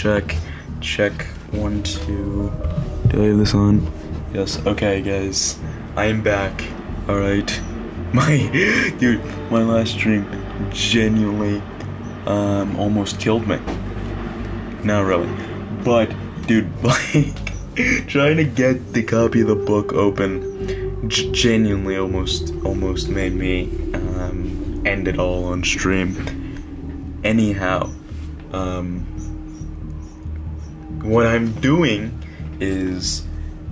check. 1, 2. Do I have this on? Yes. Okay, guys, I am back. All right. My last stream genuinely almost killed me. Not really, but dude, like trying to get the copy of the book open genuinely almost made me end it all on stream. Anyhow, what I'm doing is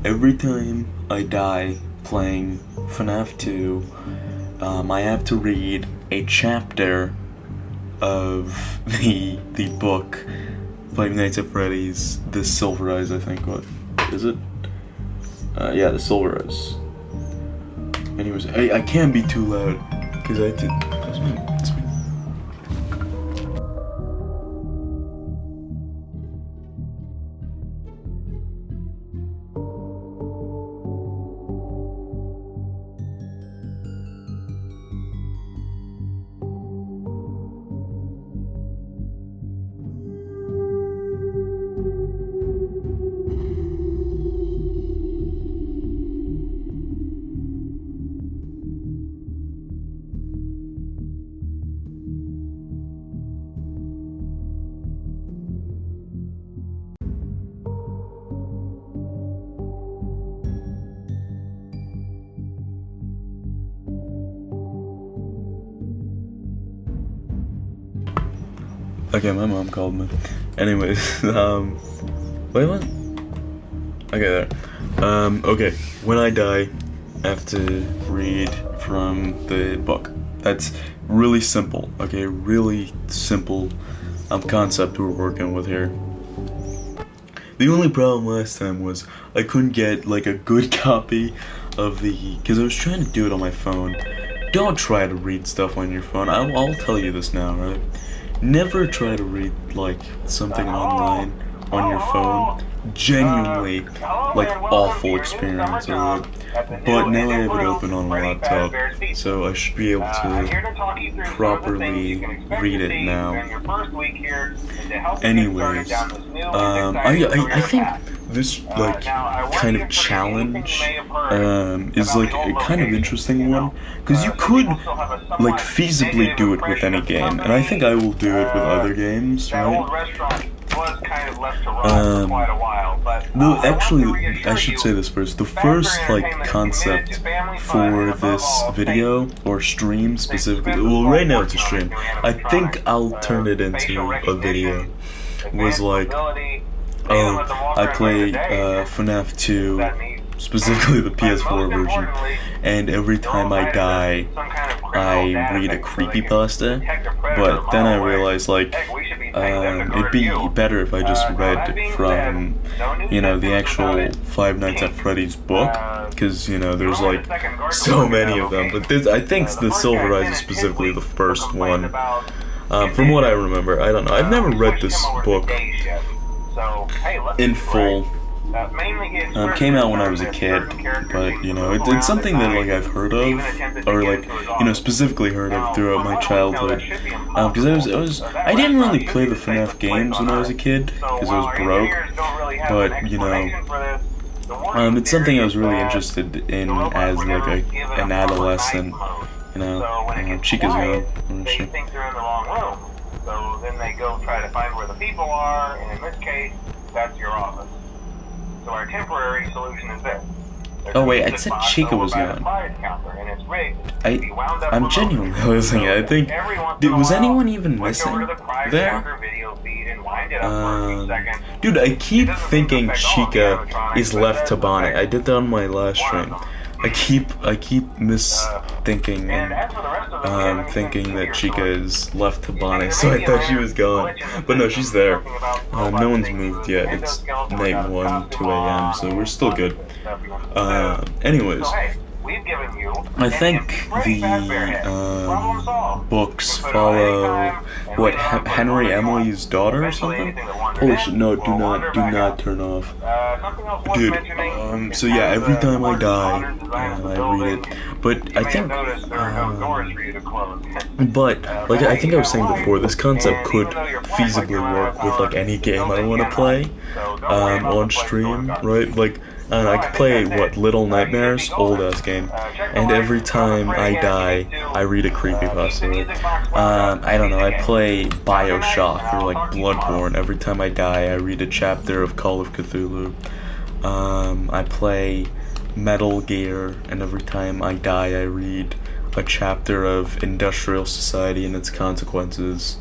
every time I die playing FNAF 2, I have to read a chapter of the book, Five Nights at Freddy's, The Silver Eyes, I think. What is it? Yeah, The Silver Eyes. Anyways, I can't be too loud because I did. That's me. Okay, my mom called me. Anyways, wait, what? Okay, there. Okay, when I die, I have to read from the book. That's really simple, okay? Really simple concept we're working with here. The only problem last time was I couldn't get, like, a good copy of because I was trying to do it on my phone. Don't try to read stuff on your phone. I'll tell you this now, right? Never try to read, like, something online on your phone. Genuinely, like, awful experience. But now I have it open on a laptop, so I should be able to properly read it now. Anyways, I think this, like, kind of challenge is, like, a kind of interesting one, because you could, like, feasibly do it with any game, and I think I will do it with other games, right? No, actually, I should say this first. The first, like, concept for this video, or stream specifically, well, right now it's a stream, I think I'll turn it into a video, was like, I play FNAF 2, specifically the PS4 version, and every time I die, I read a creepypasta, but then I realized, like, it'd be better if I just read from, the actual Five Nights at Freddy's book, because, there's, like, so many of them, but I think The Silver Eyes is specifically the first one, from what I remember. I don't know, I've never read this book in full. Came out when I was a kid, but, it's something that, like, I've heard of, or, like, specifically heard of throughout my childhood, because I didn't really play the FNAF games when I was a kid, because I was broke, but, it's something I was really interested in as, like, an adolescent, Chica's gone. They think they're in the wrong room, so then they go try to find where the people are, and in this case, that's your office. So our temporary solution is this. Oh wait, I said Chica was gone. I'm genuinely losing it. I think, was anyone even missing there? Dude, I keep thinking Chica is left to Bonnet. I did that on my last stream. I keep misthinking and thinking that Chica is left to Bonnie, so I thought she was gone. But no, she's there. No one's moved yet. It's night 1, 2 a.m., so we're still good. Anyways, I think the books follow Henry Emily's daughter or something. Holy shit! No, do not turn off. Something else worth Dude, mentioning. so yeah, every time I die, I read it, but I think, Notice there are no doors for you to close. but, like, I think I was saying before, this concept could feasibly work with, like, any game I want to play, on stream, right? Like, I don't know, I could play, what, Little Nightmares, old-ass game, and every time I die, I read a creepypasta, like, I don't know, I play BioShock, or, like, Bloodborne, every time I die, I read a chapter of Call of Cthulhu. I play Metal Gear, and every time I die, I read a chapter of Industrial Society and its consequences.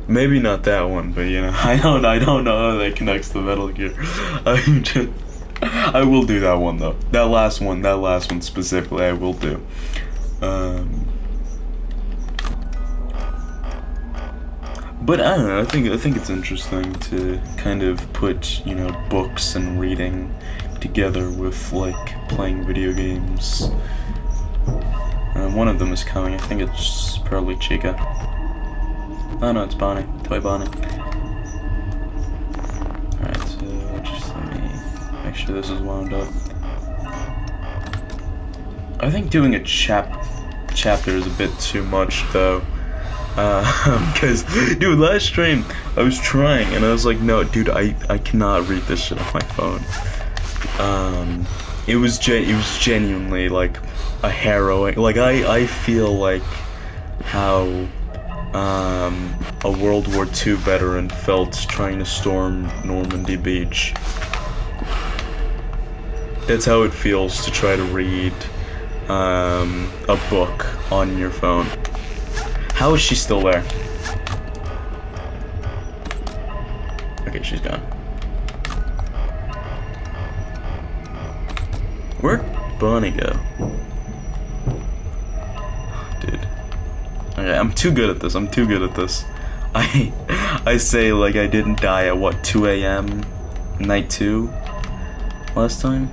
Maybe not that one, but you know, I don't know how that connects to Metal Gear. I will do that one though. That last one specifically, I will do. But I don't know. I think it's interesting to kind of put, you know, books and reading together with like playing video games. One of them is coming. I think it's probably Chica. Oh no, it's Bonnie. Toy Bonnie. Alright, so just let me make sure this is wound up. I think doing a chapter is a bit too much though. Because, dude, last stream, I was trying, and I was like, no, dude, I cannot read this shit on my phone. It was genuinely, like, a harrowing, like, I feel like how, a World War II veteran felt trying to storm Normandy Beach. That's how it feels to try to read, a book on your phone. How is she still there? Okay, she's gone. Where'd Bonnie go? Dude. Okay, I'm too good at this. I say like I didn't die at what, 2 a.m. night 2 last time?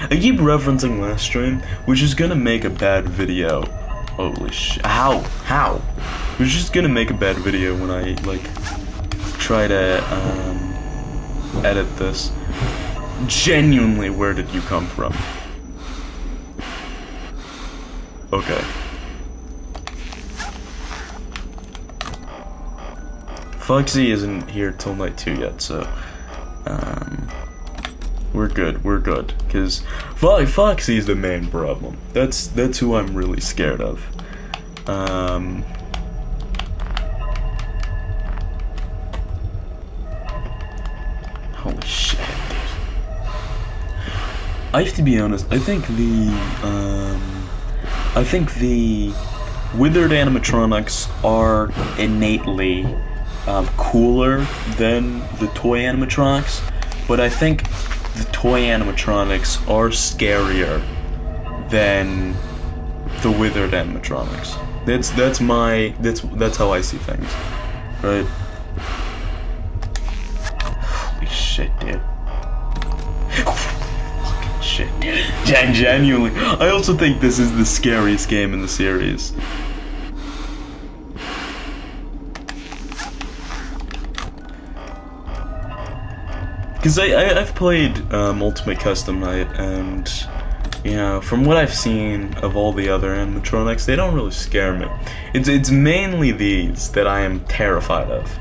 I keep referencing last stream, which is gonna make a bad video. Holy shit. How? We're just gonna make a bad video when I, like, try to, edit this. Genuinely, where did you come from? Okay. Foxy isn't here till night 2 yet, so, we're good, because Foxy is the main problem. That's who I'm really scared of. Holy shit, dude. I have to be honest, I think the withered animatronics are innately cooler than the toy animatronics, but I think the toy animatronics are scarier than the withered animatronics. That's how I see things, right? Holy shit, dude. Fucking shit, dude. Genuinely. I also think this is the scariest game in the series. Because I've played Ultimate Custom Night, and, you know, from what I've seen of all the other animatronics, they don't really scare me. It's mainly these that I am terrified of.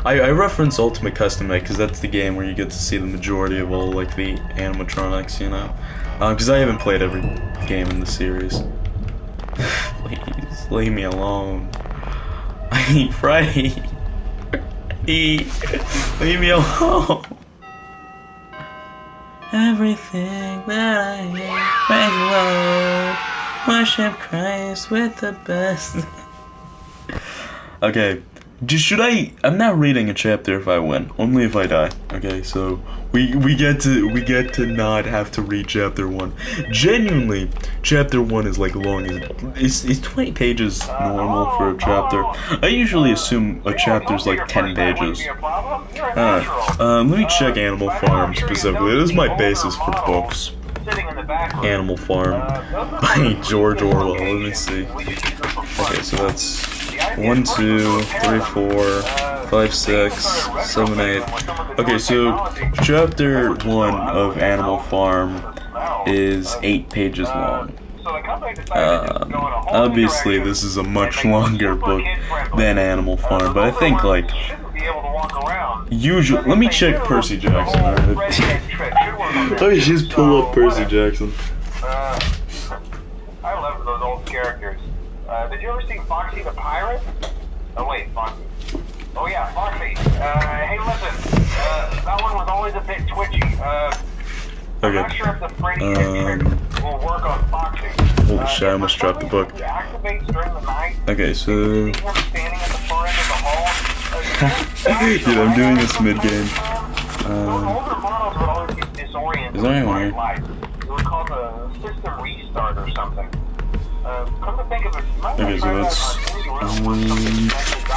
I reference Ultimate Custom Night because that's the game where you get to see the majority of all, like, the animatronics, you know? Because I haven't played every game in the series. Please, leave me alone. I hate Friday. Leave me alone. Everything that I hate, praise the Lord, worship Christ with the best. Okay, I'm not reading a chapter if I win, only if I die. Okay, so we get to not have to read chapter 1. Genuinely, chapter 1 is like long as it's 20 pages normal for a chapter. I usually assume a chapter is like 10 pages. Let me check Animal Farm specifically. This is my basis for books. Animal Farm by George Orwell. Let me see. Okay, so that's 1, 2, 3, 4, 5, 6, 7, 8. Okay, so chapter 1 of Animal Farm is 8 pages long. Obviously, this is a much longer book than Animal Farm, but I think, like, usually. Let me check Percy Jackson, alright? Let me just pull up Percy Jackson. I love those old characters. Did you ever see Foxy the Pirate? Oh, wait, Foxy. Oh, yeah, Foxy. Hey, listen. That one was always a bit twitchy. I'm not sure if the Freddy trick will work on Foxy. Holy shit, I almost dropped the book. Okay, so... Dude, I'm doing this mid-game. Is there anyone here? It was called a system restart or something. Come to think of it, okay, so that's...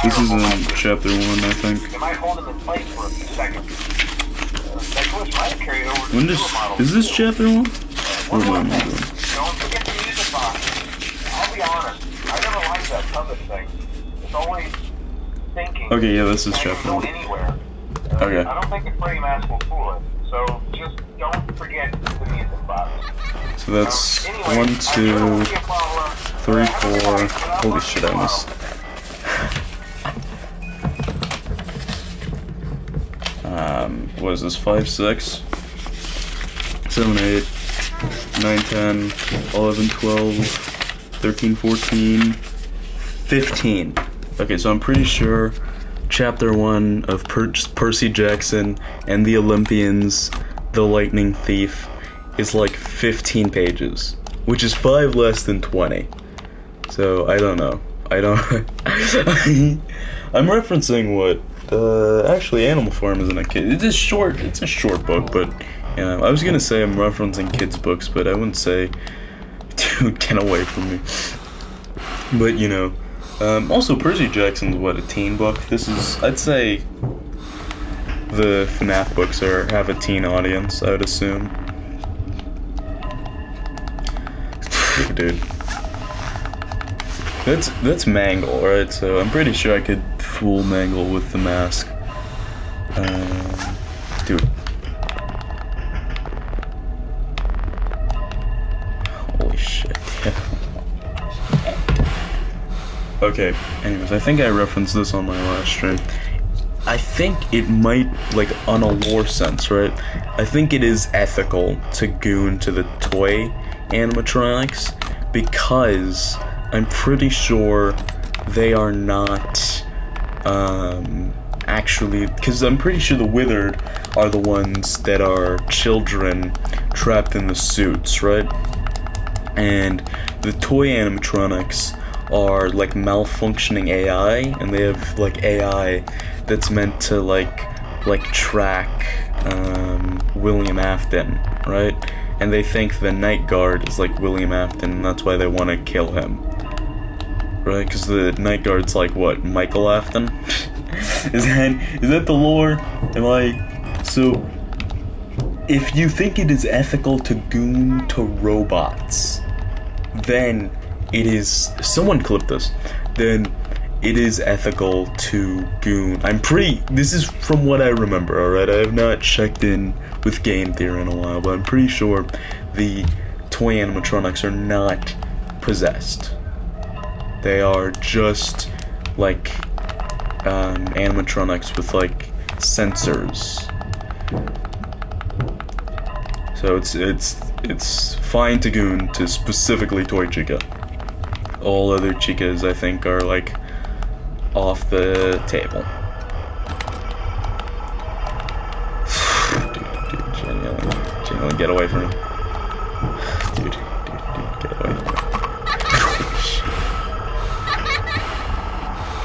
this is in chapter 1, I think. It might hold him in place for a few seconds. When does... is this chapter 1? What am I doing? Don't forget the music box. I'll be honest, I never liked that puppet thing. It's always thinking. Okay, yeah, this is chapter 1. Okay. I don't think the Freddy mask will fool it. So just don't forget the music box. So that's 1, 2, 3, 4. Holy shit, I missed. What is this? 5, 6, 7, 8, 9, 10, 11, 12, 13, 14, 15. Okay, so I'm pretty sure chapter 1 of Percy Jackson and the Olympians, the Lightning Thief, is like 15 pages, which is 5 less than 20. So, I don't know. I'm referencing what, actually Animal Farm isn't a kid. It's a short book, but, I was gonna say I'm referencing kids' books, but I wouldn't say, dude, get away from me. But, also Percy Jackson's, what, a teen book? This is, I'd say, the FNAF books have a teen audience, I would assume. Dude. That's Mangle, right? So I'm pretty sure I could fool Mangle with the mask. Dude. Holy shit. Okay, anyways, I think I referenced this on my last stream. I think it might, like, on a lore sense, right? I think it is ethical to goon to the toy animatronics, because I'm pretty sure they are not, actually, because I'm pretty sure the Withered are the ones that are children trapped in the suits, right? And the toy animatronics are, like, malfunctioning AI, and they have, like, AI that's meant to, like track, William Afton, right? And they think the Night Guard is like William Afton, and that's why they want to kill him. Right? Because the Night Guard's like, what, Michael Afton? Is that the lore? So, if you think it is ethical to goon to robots, then it is, someone clip this, then it is ethical to goon. This is from what I remember, alright? I have not checked in with game theory in a while, but I'm pretty sure the toy animatronics are not possessed. They are just, like, animatronics with, like, sensors. So it's fine to goon to specifically Toy Chica. All other chicas, I think, are, like, off the table. Dude, genuinely, get away from me. Dude, get away from me.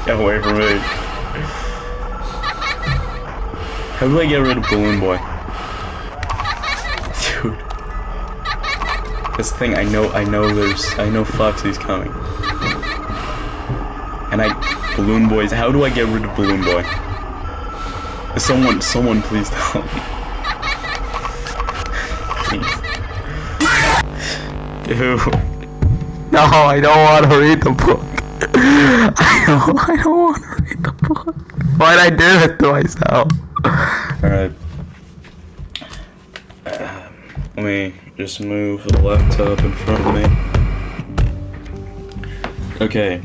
Get away from me. How do I get rid of Balloon Boy? Dude. That's the thing, I know Foxy's coming. And Balloon Boys, how do I get rid of Balloon Boy? Someone please tell me. Dude. No, I don't want to read the book. I don't want to read the book. Why'd I do it to myself? Alright. Let me just move the laptop in front of me. Okay.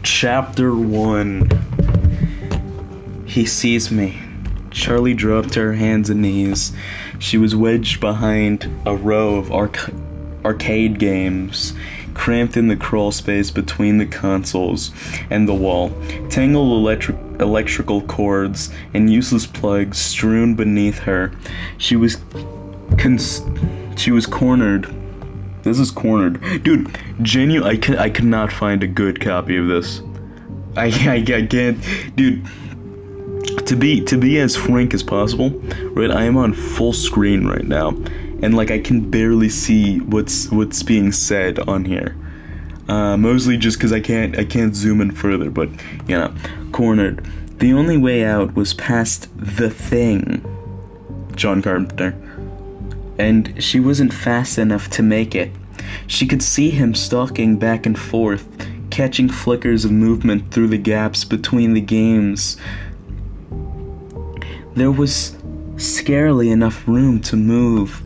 Chapter 1. He sees me. Charlie dropped to her hands and knees. She was wedged behind a row of arcade games, cramped in the crawl space between the consoles and the wall. Tangled electrical cords and useless plugs strewn beneath her. She was cornered. This is cornered. Dude, I could not find a good copy of this. I can't. Dude, to be as frank as possible, right? I am on full screen right now, and like I can barely see what's being said on here. Mostly just because I can't zoom in further, but yeah, cornered. The only way out was past the thing, John Carpenter, and she wasn't fast enough to make it. She could see him stalking back and forth, catching flickers of movement through the gaps between the games. There was scarcely enough room to move,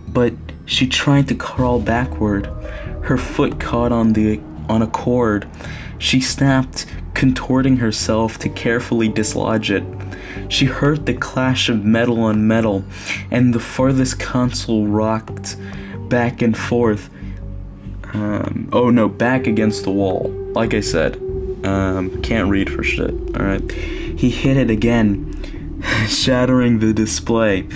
but she tried to crawl backward. Her foot caught on a cord. She snapped, contorting herself to carefully dislodge it. She heard the clash of metal on metal, and the farthest console rocked back and forth. Back against the wall. Like I said, can't read for shit. Alright. He hit it again, shattering the display,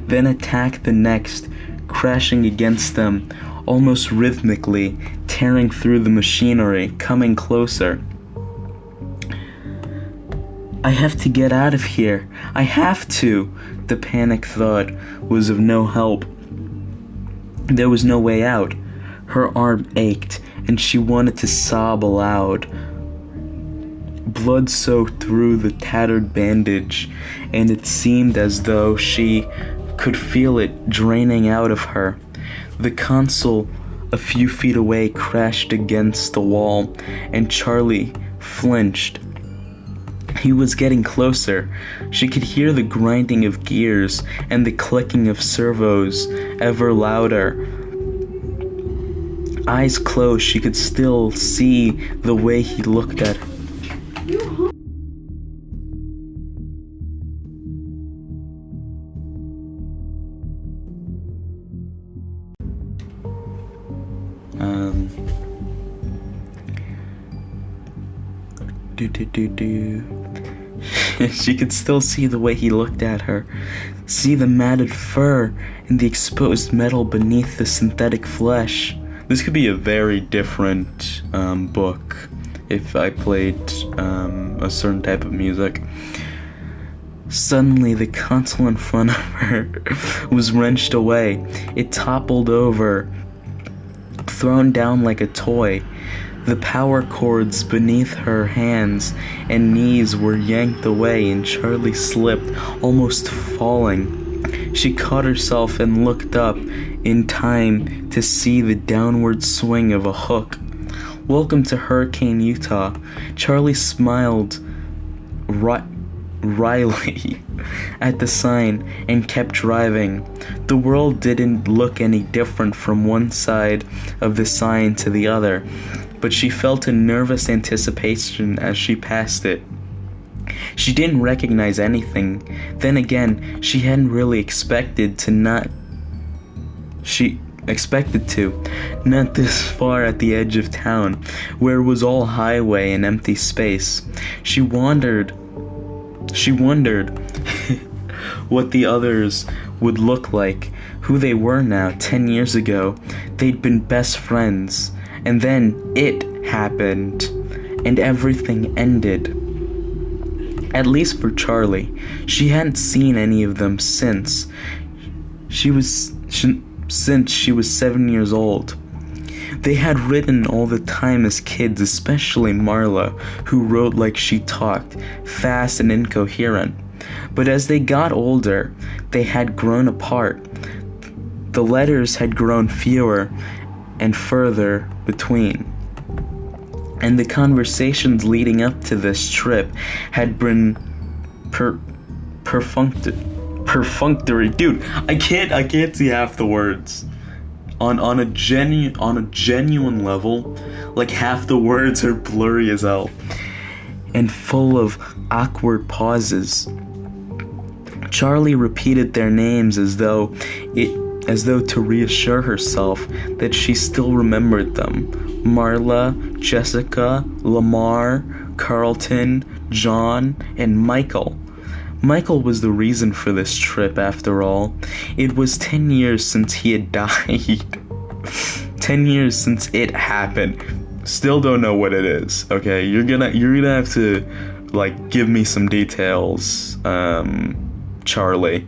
then attacked the next, crashing against them, almost rhythmically, tearing through the machinery, coming closer. I have to get out of here. I have to. The panic thought was of no help. There was no way out. Her arm ached, and she wanted to sob aloud. Blood soaked through the tattered bandage, and it seemed as though she could feel it draining out of her. The console a few feet away crashed against the wall, and Charlie flinched. He was getting closer. She could hear the grinding of gears and the clicking of servos ever louder. Eyes closed, she could still see the way he looked at her. She could still see the way he looked at her, see the matted fur and the exposed metal beneath the synthetic flesh. This could be a very different book if I played a certain type of music. Suddenly, the console in front of her was wrenched away. It toppled over, thrown down like a toy. The power cords beneath her hands and knees were yanked away, and Charlie slipped, almost falling. She caught herself and looked up in time to see the downward swing of a hook. Welcome to Hurricane, Utah. Charlie smiled wryly at the sign and kept driving. The world didn't look any different from one side of the sign to the other, but she felt a nervous anticipation as she passed it. She didn't recognize anything. Then again, she hadn't really expected to. Not this far at the edge of town, where it was all highway and empty space. She wondered what the others would look like, who they were now. 10 years ago, they'd been best friends. And then it happened, and everything ended. At least for Charlie. She hadn't seen any of them since she was 7 years old. They had written all the time as kids, especially Marla, who wrote like she talked, fast and incoherent. But as they got older, they had grown apart. The letters had grown fewer and further between. and the conversations leading up to this trip had been perfunctory. Dude, I can't see half the words. On a genuine level, like half the words are blurry as hell and full of awkward pauses. Charlie repeated their names as though to reassure herself that she still remembered them. Marla, Jessica, Lamar, Carlton, John, and Michael. Michael was the reason for this trip, after all. It was 10 years since he had died. 10 years since it happened. Still don't know what it is. Okay, you're gonna have to like give me some details, Charlie.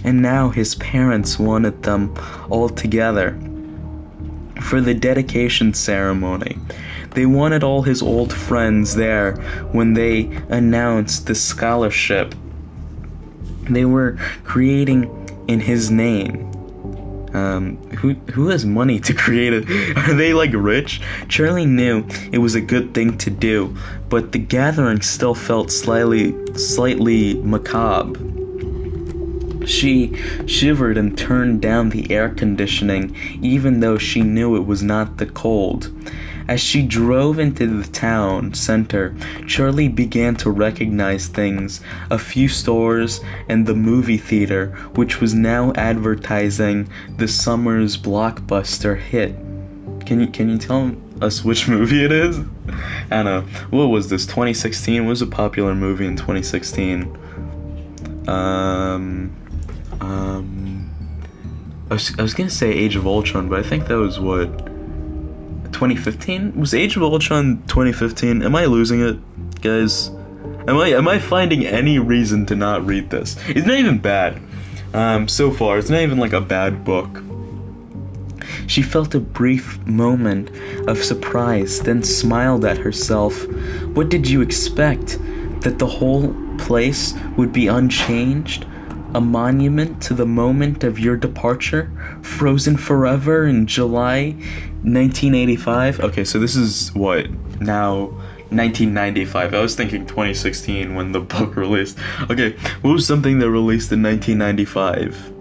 And now his parents wanted them all together for the dedication ceremony. They wanted all his old friends there when they announced the scholarship they were creating in his name. Who has money to create it? Are they like rich? Charlie knew it was a good thing to do, but the gathering still felt slightly macabre. She shivered and turned down the air conditioning, even though she knew it was not the cold. As she drove into the town center, Charlie began to recognize things, a few stores and the movie theater, which was now advertising the summer's blockbuster hit. Can you tell us which movie it is? I don't know. What was this? 2016? What was a popular movie in 2016? I was gonna say Age of Ultron, but I think that was what? 2015? Was Age of Ultron 2015? Am I losing it, guys? Am I finding any reason to not read this? It's not even bad. So far, it's not even like a bad book. She felt a brief moment of surprise, then smiled at herself. What did you expect? That the whole place would be unchanged? A monument to the moment of your departure? Frozen forever in July 1985? Okay, so this is what? Now 1995. I was thinking 2016 when the book released. Okay, what was something that released in 1995?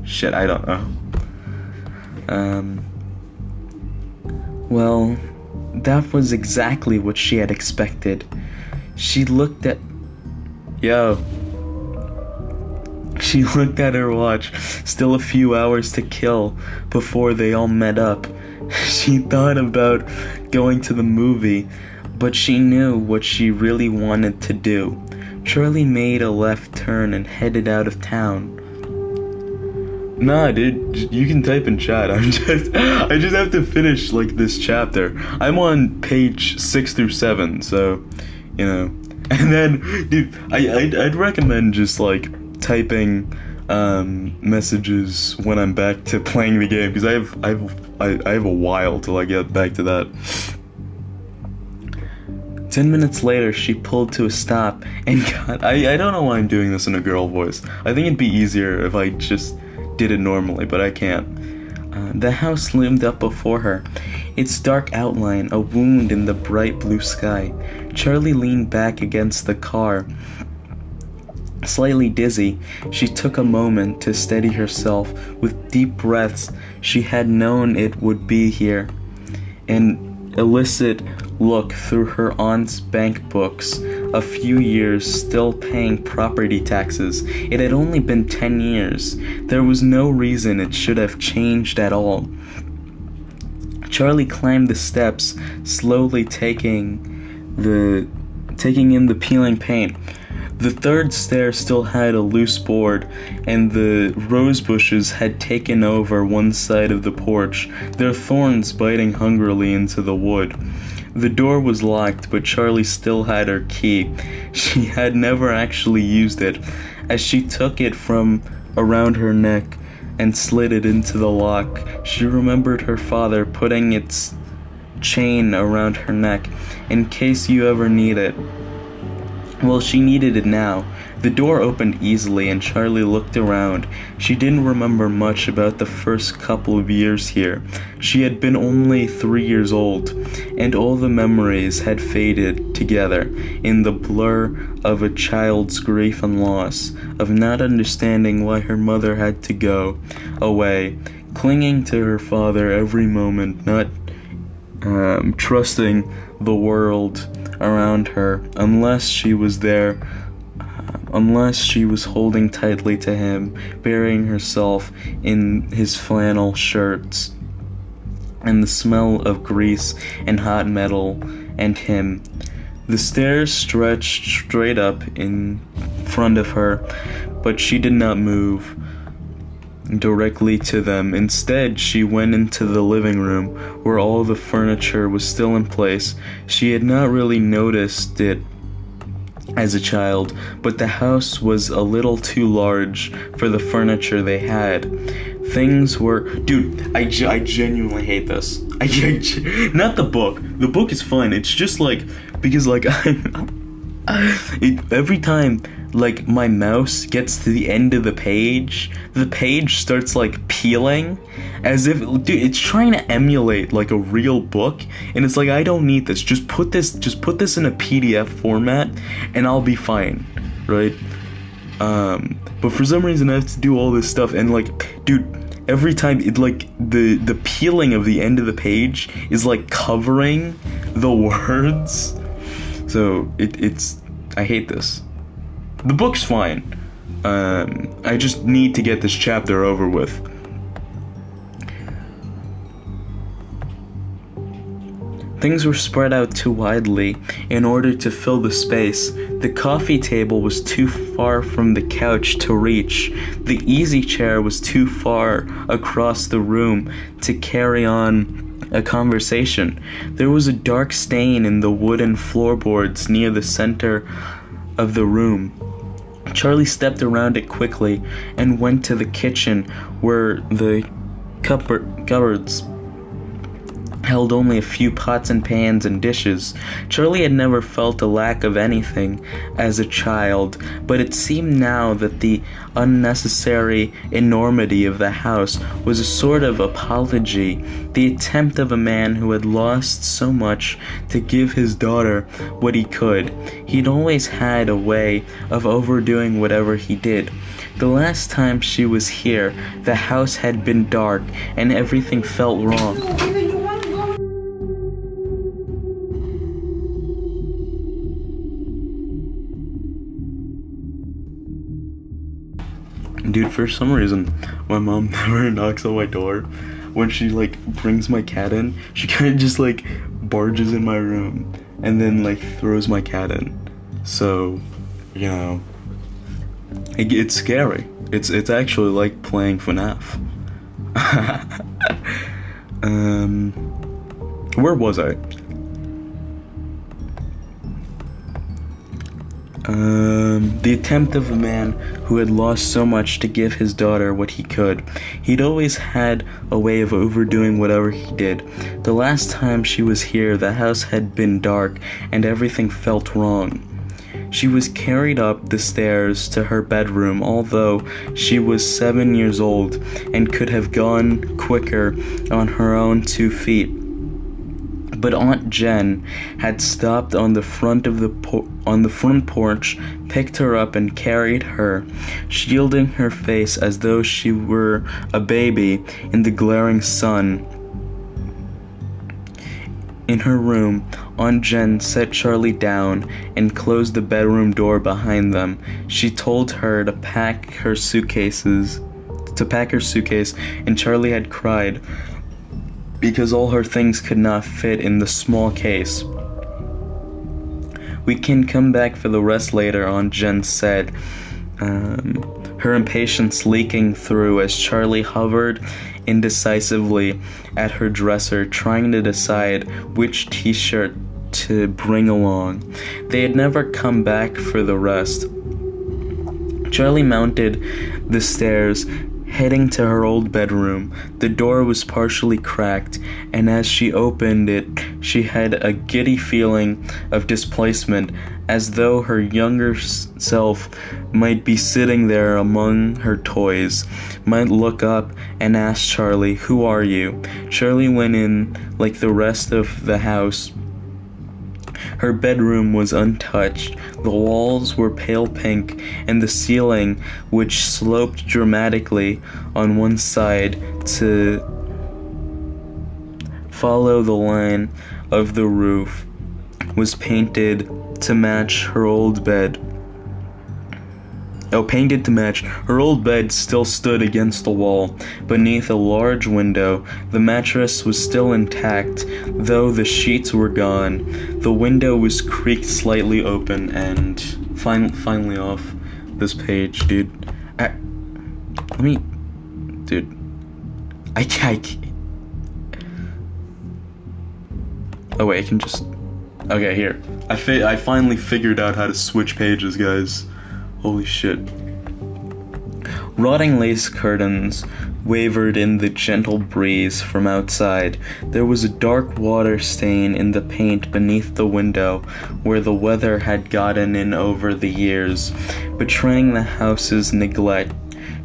Shit, I don't know. Well, that was exactly what she had expected. She looked at her watch. Still a few hours to kill before they all met up. She thought about going to the movie, but she knew what she really wanted to do. Charlie made a left turn and headed out of town. Nah, dude, you can type in chat. I just have to finish like this chapter. I'm on page 6 through 7, so you know. And then, dude, I'd recommend just like typing messages when I'm back to playing the game, because I have a while till I get back to that. 10 minutes later, she pulled to a stop and got. I don't know why I'm doing this in a girl voice. I think it'd be easier if I just did it normally, but I can't. The house loomed up before her, its dark outline a wound in the bright blue sky. Charlie leaned back against the car. Slightly dizzy, she took a moment to steady herself. With deep breaths, she had known it would be here. An illicit look through her aunt's bank books. A few years still paying property taxes. It had only been 10 years. There was no reason it should have changed at all. Charlie climbed the steps, slowly taking in the peeling paint. The third stair still had a loose board, and the rose bushes had taken over one side of the porch, their thorns biting hungrily into the wood. The door was locked, but Charlie still had her key. She had never actually used it. As she took it from around her neck and slid it into the lock, she remembered her father putting its chain around her neck, in case you ever need it. Well, she needed it now. The door opened easily and Charlie looked around. She didn't remember much about the first couple of years here. She had been only 3 years old, and all the memories had faded together in the blur of a child's grief and loss, of not understanding why her mother had to go away, clinging to her father every moment, not trusting the world around her unless she was there, unless she was holding tightly to him, burying herself in his flannel shirts and the smell of grease and hot metal and him. The stairs stretched straight up in front of her, but she did not move directly to them. Instead, she went into the living room, where all the furniture was still in place. She had not really noticed it as a child, but the house was a little too large for the furniture they had. Things were... Dude, I genuinely hate this. Not the book. The book is fine. It's just like... Because, like, every time, like, my mouse gets to the end of the page starts, like, peeling, as if, dude, it's trying to emulate, like, a real book, and it's like, I don't need this, just put this in a PDF format, and I'll be fine, right? But for some reason, I have to do all this stuff, and, like, dude, every time, it, like, the peeling of the end of the page is, like, covering the words, so, it's, I hate this. The book's fine. I just need to get this chapter over with. Things were spread out too widely in order to fill the space. The coffee table was too far from the couch to reach. The easy chair was too far across the room to carry on a conversation. There was a dark stain in the wooden floorboards near the center of the room. Charlie stepped around it quickly and went to the kitchen, where the cupboards held only a few pots and pans and dishes. Charlie had never felt a lack of anything as a child, but it seemed now that the unnecessary enormity of the house was a sort of apology, the attempt of a man who had lost so much to give his daughter what he could. He'd always had a way of overdoing whatever he did. The last time she was here, the house had been dark and everything felt wrong. Dude, for some reason, my mom never knocks on my door. When she, like, brings my cat in, she kind of just, like, barges in my room and then, like, throws my cat in. So, you know, it's scary. It's actually like playing FNAF. Where was I? The attempt of a man who had lost so much to give his daughter what he could. He'd always had a way of overdoing whatever he did. The last time she was here, the house had been dark and everything felt wrong. She was carried up the stairs to her bedroom, although she was 7 years old and could have gone quicker on her own 2 feet. But Aunt Jen had stopped on the front porch, picked her up and carried her, shielding her face as though she were a baby in the glaring sun. In her room, Aunt Jen set Charlie down and closed the bedroom door behind them. She told her to pack her suitcase, and Charlie had cried because all her things could not fit in the small case. "We can come back for the rest later," Aunt Jen said, her impatience leaking through as Charlie hovered indecisively at her dresser, trying to decide which t-shirt to bring along. They had never come back for the rest. Charlie mounted the stairs, heading to her old bedroom. The door was partially cracked, and as she opened it, she had a giddy feeling of displacement, as though her younger self might be sitting there among her toys, might look up and ask Charlie, "Who are you?" Charlie went in like the rest of the house. Her bedroom was untouched. The walls were pale pink, and the ceiling, which sloped dramatically on one side to follow the line of the roof, was painted to match her old bed. Painted to match. Her old bed still stood against the wall, beneath a large window. The mattress was still intact, though the sheets were gone. The window was creaked slightly open, and finally off this page, dude. I can't. Oh wait, I can just. Okay, here. I finally figured out how to switch pages, guys. Holy shit. Rotting lace curtains wavered in the gentle breeze from outside. There was a dark water stain in the paint beneath the window, where the weather had gotten in over the years, betraying the house's neglect.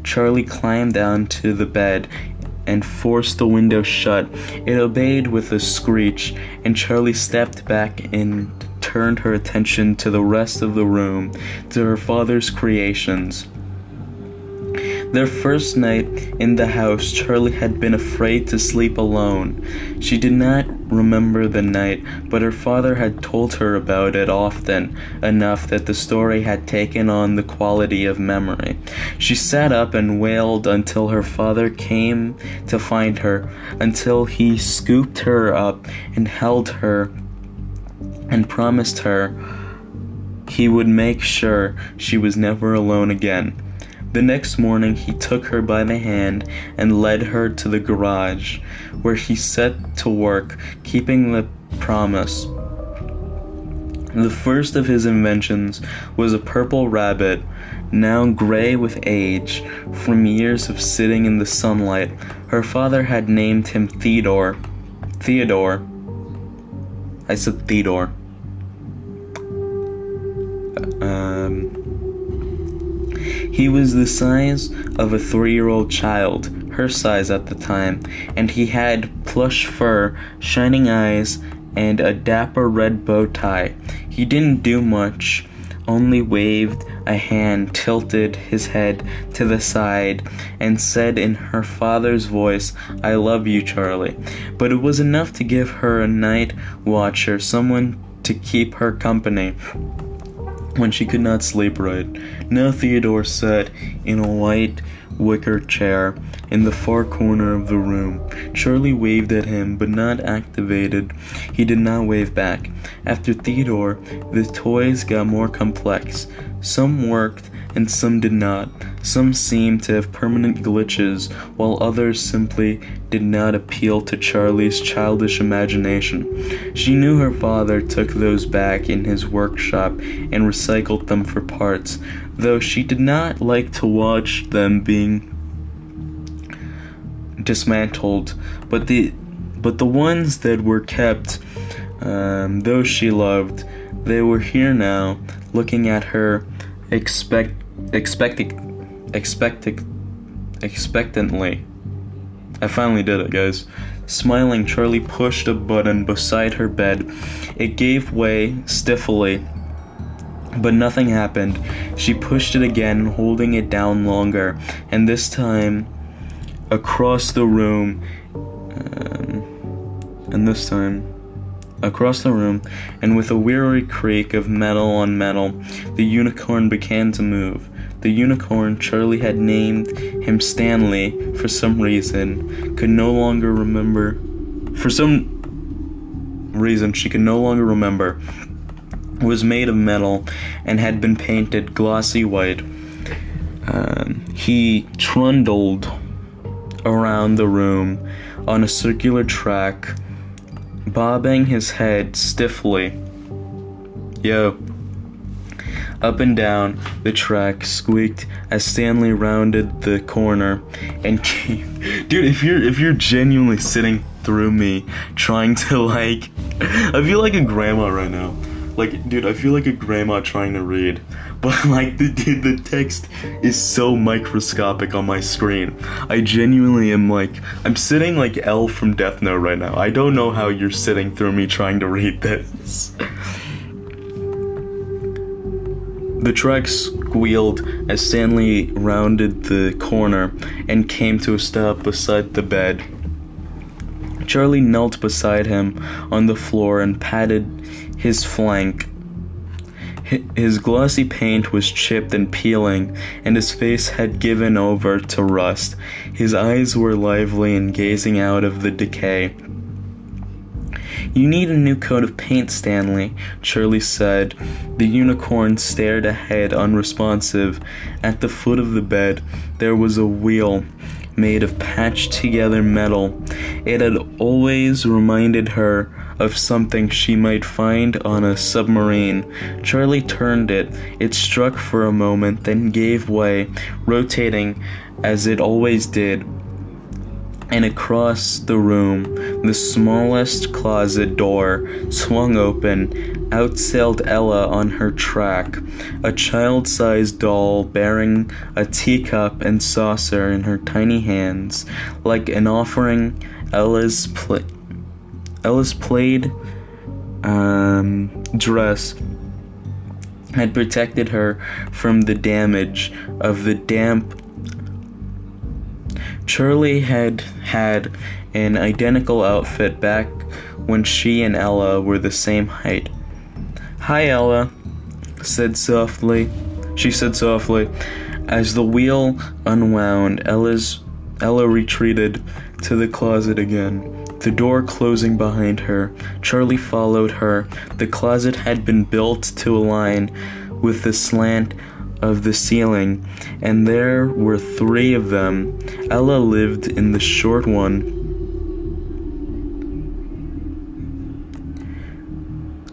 Charlie climbed down to the bed and forced the window shut. It obeyed with a screech, and Charlie stepped back and turned her attention to the rest of the room, to her father's creations. Their first night in the house, Charlie had been afraid to sleep alone. She did not remember the night, but her father had told her about it often enough that the story had taken on the quality of memory. She sat up and wailed until her father came to find her, until he scooped her up and held her and promised her he would make sure she was never alone again. The next morning he took her by the hand and led her to the garage, where he set to work, keeping the promise. The first of his inventions was a purple rabbit, now gray with age, from years of sitting in the sunlight. Her father had named him Theodore. I said Theodore. He was the size of a 3-year-old child, her size at the time, and he had plush fur, shining eyes, and a dapper red bow tie. He didn't do much, only waved a hand, tilted his head to the side, and said in her father's voice, "I love you, Charlie." But it was enough to give her a night watcher, someone to keep her company when she could not sleep right. Now Theodore sat in a white wicker chair in the far corner of the room. Charlie waved at him, but not activated. He did not wave back. After Theodore, the toys got more complex. Some worked and some did not. Some seemed to have permanent glitches, while others simply did not appeal to Charlie's childish imagination. She knew her father took those back in his workshop and recycled them for parts, though she did not like to watch them being dismantled. But the ones that were kept, those she loved, they were here now, looking at her expectantly. I finally did it, guys. Smiling, Charlie pushed a button beside her bed. It gave way stiffly, but nothing happened. She pushed it again, holding it down longer, and this time across the room, and with a weary creak of metal on metal, the unicorn began to move. The unicorn, Charlie had named him Stanley for some reason, she could no longer remember, was made of metal and had been painted glossy white. He trundled around the room on a circular track, bobbing his head stiffly. "Yo, Up and down the track squeaked as Stanley rounded the corner and came. Dude, if you're genuinely sitting through me trying to like, I feel like a grandma right now. Like, dude, I feel like a grandma trying to read, but like the text is so microscopic on my screen. I genuinely am like, I'm sitting like L from Death Note right now. I don't know how you're sitting through me trying to read this. The truck squealed as Stanley rounded the corner and came to a stop beside the bed. Charlie knelt beside him on the floor and patted his flank. His glossy paint was chipped and peeling, and his face had given over to rust. His eyes were lively and gazing out of the decay. "You need a new coat of paint, Stanley," Charlie said. The unicorn stared ahead, unresponsive. At the foot of the bed, there was a wheel made of patched-together metal. It had always reminded her of something she might find on a submarine. Charlie turned it. It struck for a moment, then gave way, rotating as it always did. And across the room, the smallest closet door swung open. Out sailed Ella on her track, a child-sized doll bearing a teacup and saucer in her tiny hands. Like an offering, Ella's plaid dress had protected her from the damage of the damp. Charlie had an identical outfit back when she and Ella were the same height. "Hi, Ella," she said softly. As the wheel unwound, Ella retreated to the closet again, the door closing behind her. Charlie followed her. The closet had been built to align with the slant of the ceiling, and there were 3 of them. Ella lived in the short one,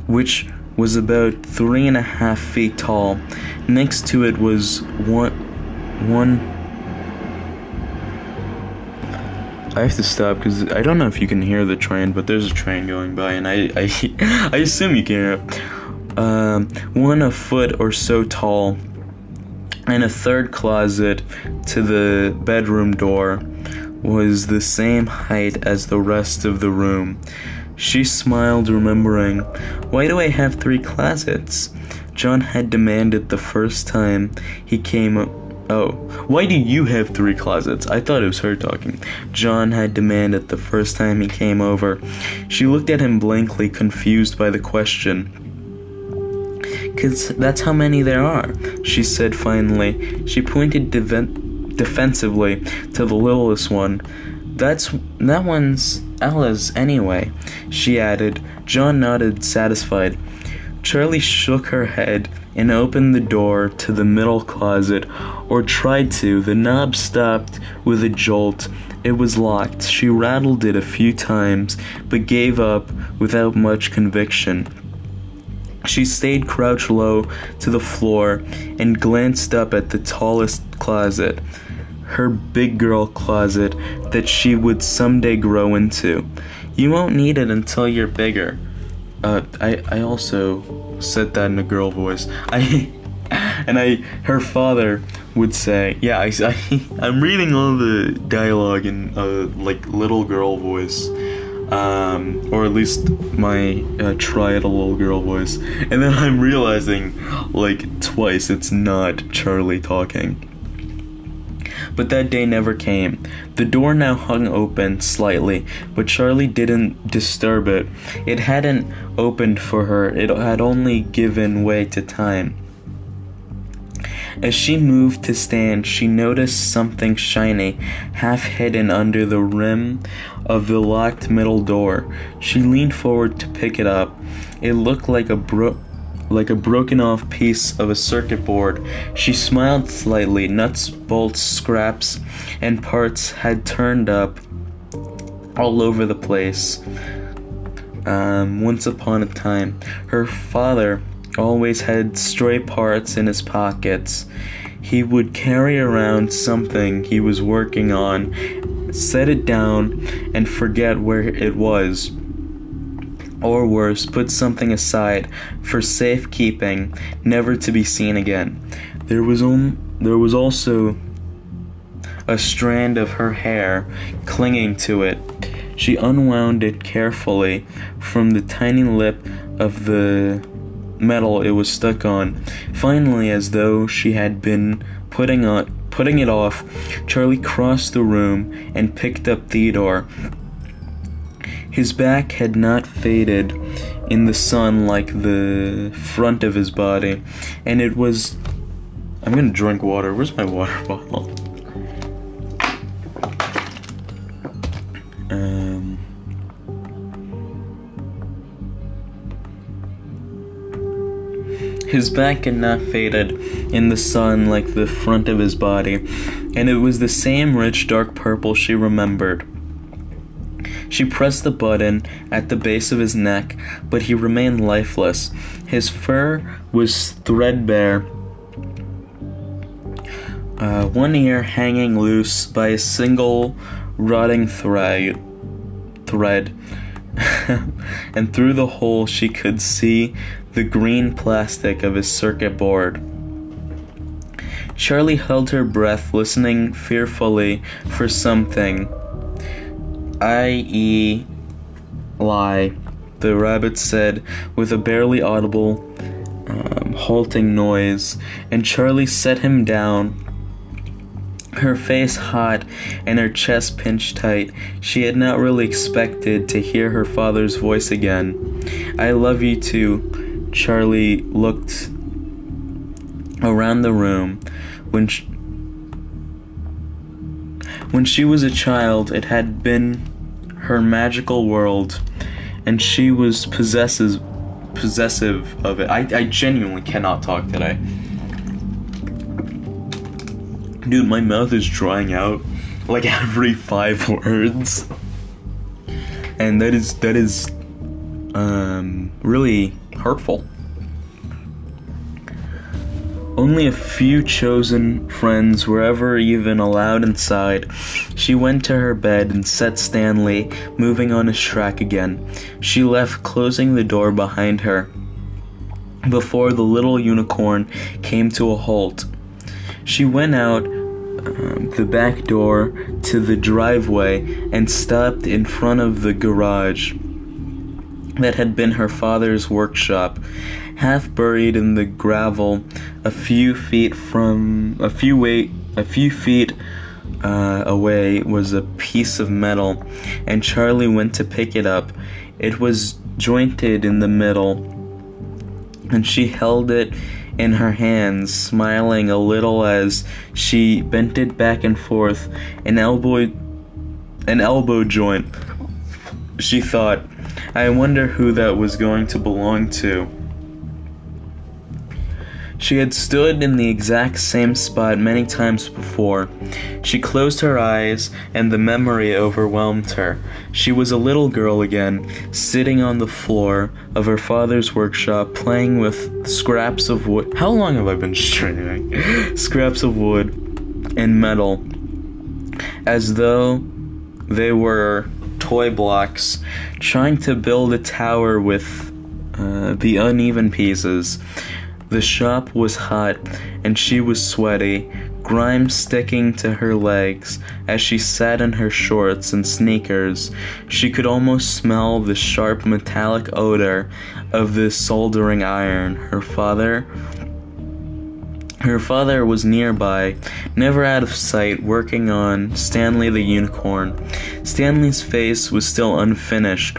which was about 3.5 feet tall. Next to it was one. I have to stop because I don't know if you can hear the train, but there's a train going by, and I assume you can hear it. One a foot or so tall, and a third closet to the bedroom door was the same height as the rest of the room. She smiled, remembering. "Why do I have 3 closets?" John had demanded the first time he came up. "Oh, why do you have 3 closets?" I thought it was her talking. John had demanded the first time he came over. She looked at him blankly, confused by the question. "'Cause that's how many there are," she said finally. She pointed defensively to the littlest one. That one's Ella's anyway," she added. John nodded, satisfied. Charlie shook her head and opened the door to the middle closet, or tried to. The knob stopped with a jolt. It was locked. She rattled it a few times, but gave up without much conviction. She stayed crouched low to the floor and glanced up at the tallest closet, her big girl closet that she would someday grow into. "You won't need it until you're bigger." I also said that in a girl voice. Her father would say, yeah, I'm reading all the dialogue in like little girl voice. Or at least my try at a little girl voice, and then I'm realizing like twice it's not Charlie talking. But that day never came. The door now hung open slightly, but Charlie didn't disturb it. It hadn't opened for her, it had only given way to time. As she moved to stand, she noticed something shiny, half hidden under the rim of the locked middle door. She leaned forward to pick it up. It looked like a broken off piece of a circuit board. She smiled slightly. Nuts, bolts, scraps, and parts had turned up all over the place. Once upon a time, her father always had stray parts in his pockets. He would carry around something he was working on, set it down, and forget where it was. Or worse, put something aside for safekeeping, never to be seen again. There was also a strand of her hair clinging to it. She unwound it carefully from the tiny lip of the metal it was stuck on. Finally, as though she had been putting it off, Charlie crossed the room and picked up Theodore. His back had not faded in the sun like the front of his body, and it was... I'm gonna drink water. Where's my water bottle? His back had not faded in the sun like the front of his body, and it was the same rich dark purple she remembered. She pressed the button at the base of his neck, but he remained lifeless. His fur was threadbare, one ear hanging loose by a single rotting thread. And through the hole she could see the green plastic of his circuit board. Charlie held her breath, listening fearfully for something. "I-e lie," the rabbit said with a barely audible, halting noise, and Charlie set him down, her face hot and her chest pinched tight. She had not really expected to hear her father's voice again. "I love you too." Charlie looked around the room. When she was a child, it had been her magical world, and she was possessive of it. I genuinely cannot talk today. Dude, my mouth is drying out like every 5 words. And that is really hurtful. Only a few chosen friends were ever even allowed inside. She went to her bed and set Stanley moving on his track again. She left, closing the door behind her before the little unicorn came to a halt. She went out the back door to the driveway and stopped in front of the garage that had been her father's workshop. Half buried in the gravel a few feet away was a piece of metal, and Charlie went to pick it up. It was jointed in the middle, and she held it in her hands, smiling a little as she bent it back and forth. An elbow joint, she thought. I wonder who that was going to belong to. She had stood in the exact same spot many times before. She closed her eyes, and the memory overwhelmed her. She was a little girl again, sitting on the floor of her father's workshop, playing with scraps of wood. How long have I been streaming? Scraps of wood and metal, as though they were toy blocks, trying to build a tower with the uneven pieces. The shop was hot, and she was sweaty, grime sticking to her legs as she sat in her shorts and sneakers. She could almost smell the sharp metallic odor of the soldering iron. Her father was nearby, never out of sight, working on Stanley the unicorn. Stanley's face was still unfinished,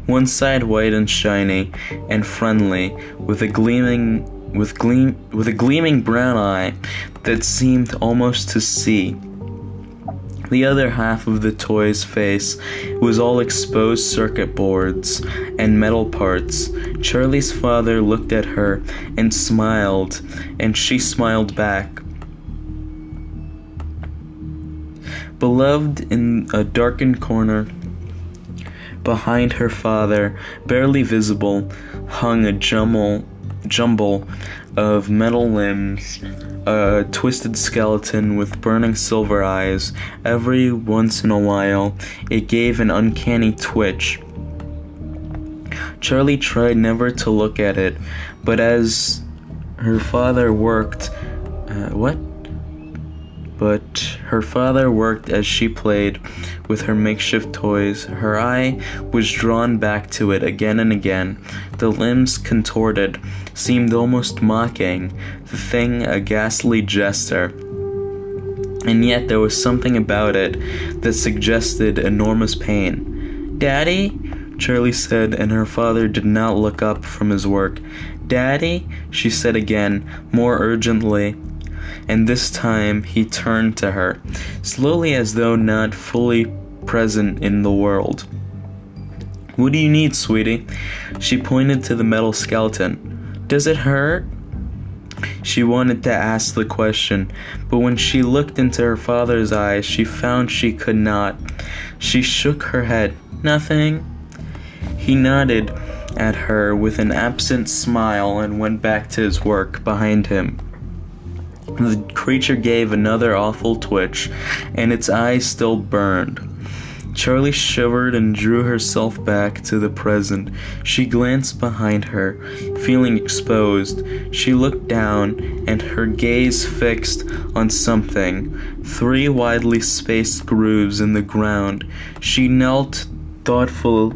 one side white and shiny and friendly, with a gleaming brown eye that seemed almost to see. The other half of the toy's face was all exposed circuit boards and metal parts. Charlie's father looked at her and smiled, and she smiled back. Beloved, in a darkened corner behind her father, barely visible, hung a jumble jumble of metal limbs, a twisted skeleton with burning silver eyes. Every once in a while, it gave an uncanny twitch. Charlie tried never to look at it, but as her father worked, as she played with her makeshift toys. Her eye was drawn back to it again and again. The limbs contorted, seemed almost mocking, the thing a ghastly jester. And yet there was something about it that suggested enormous pain. "Daddy?" Charlie said, and her father did not look up from his work. "Daddy?" she said again, more urgently. And this time he turned to her, slowly as though not fully present in the world. "What do you need, sweetie?" She pointed to the metal skeleton. "Does it hurt?" She wanted to ask the question, but when she looked into her father's eyes, she found she could not. She shook her head. "Nothing." He nodded at her with an absent smile and went back to his work behind him. The creature gave another awful twitch, and its eyes still burned. Charlie shivered and drew herself back to the present. She glanced behind her, feeling exposed. She looked down, and her gaze fixed on something. 3 widely spaced grooves in the ground. She knelt, thoughtful,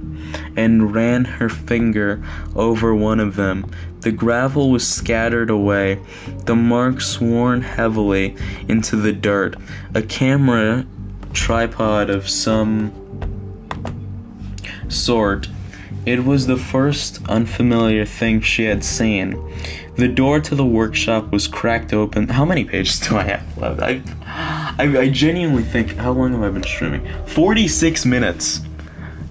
and ran her finger over one of them. The gravel was scattered away, the marks worn heavily into the dirt. A camera tripod of some sort. It was the first unfamiliar thing she had seen. The door to the workshop was cracked open. How many pages do I have left? I genuinely think, how long have I been streaming? 46 minutes.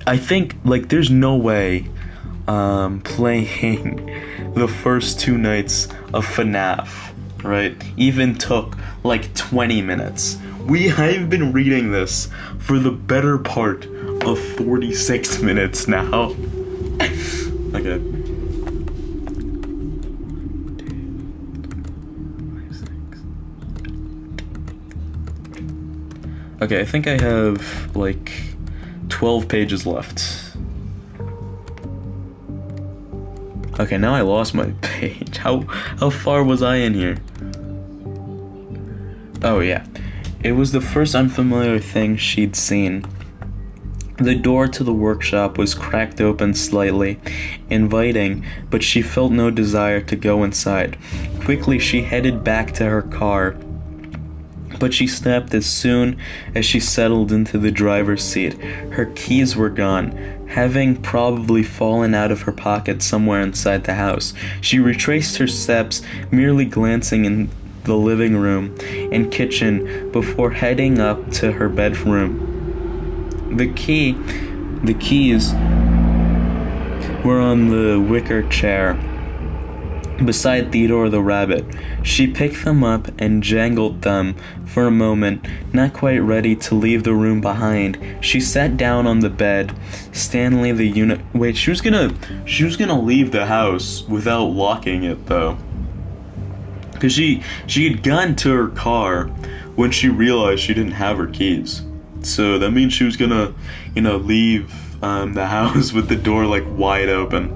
I think, there's no way playing the first 2 nights of FNAF, right, even took 20 minutes. I've been reading this for the better part of 46 minutes now. Okay. Okay, I think I have 12 pages left. Okay, now I lost my page. How far was I in here? Oh yeah. It was the first unfamiliar thing she'd seen. The door to the workshop was cracked open slightly, inviting, but she felt no desire to go inside. Quickly she headed back to her car, but she snapped as soon as she settled into the driver's seat. Her keys were gone, having probably fallen out of her pocket somewhere inside the house. She retraced her steps, merely glancing in the living room and kitchen before heading up to her bedroom. The keys were on the wicker chair beside Theodore the rabbit. She picked them up and jangled them for a moment, not quite ready to leave the room behind. She sat down on the bed. Stanley the Wait, she was gonna leave the house without locking it though. Cause she had gotten to her car when she realized she didn't have her keys. So that means she was gonna, leave the house with the door wide open.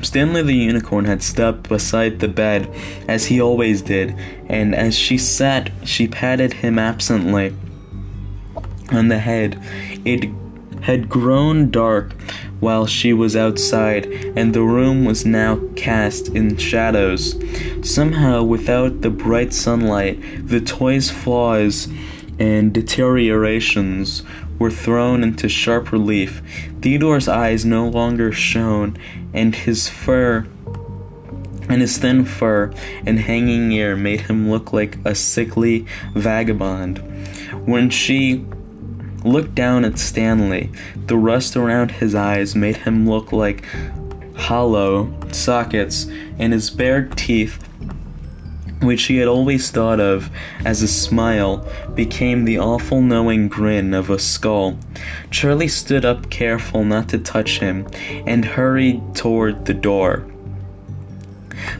Stanley the unicorn had stepped beside the bed, as he always did, and as she sat, she patted him absently on the head. It had grown dark while she was outside, and the room was now cast in shadows. Somehow, without the bright sunlight, the toy's flaws and deteriorations were thrown into sharp relief. Theodore's eyes no longer shone, and his thin fur and hanging ear made him look like a sickly vagabond. When she looked down at Stanley, the rust around his eyes made him look like hollow sockets, and his bared teeth which he had always thought of as a smile, became the awful knowing grin of a skull. Charlie stood up, careful not to touch him, and hurried toward the door.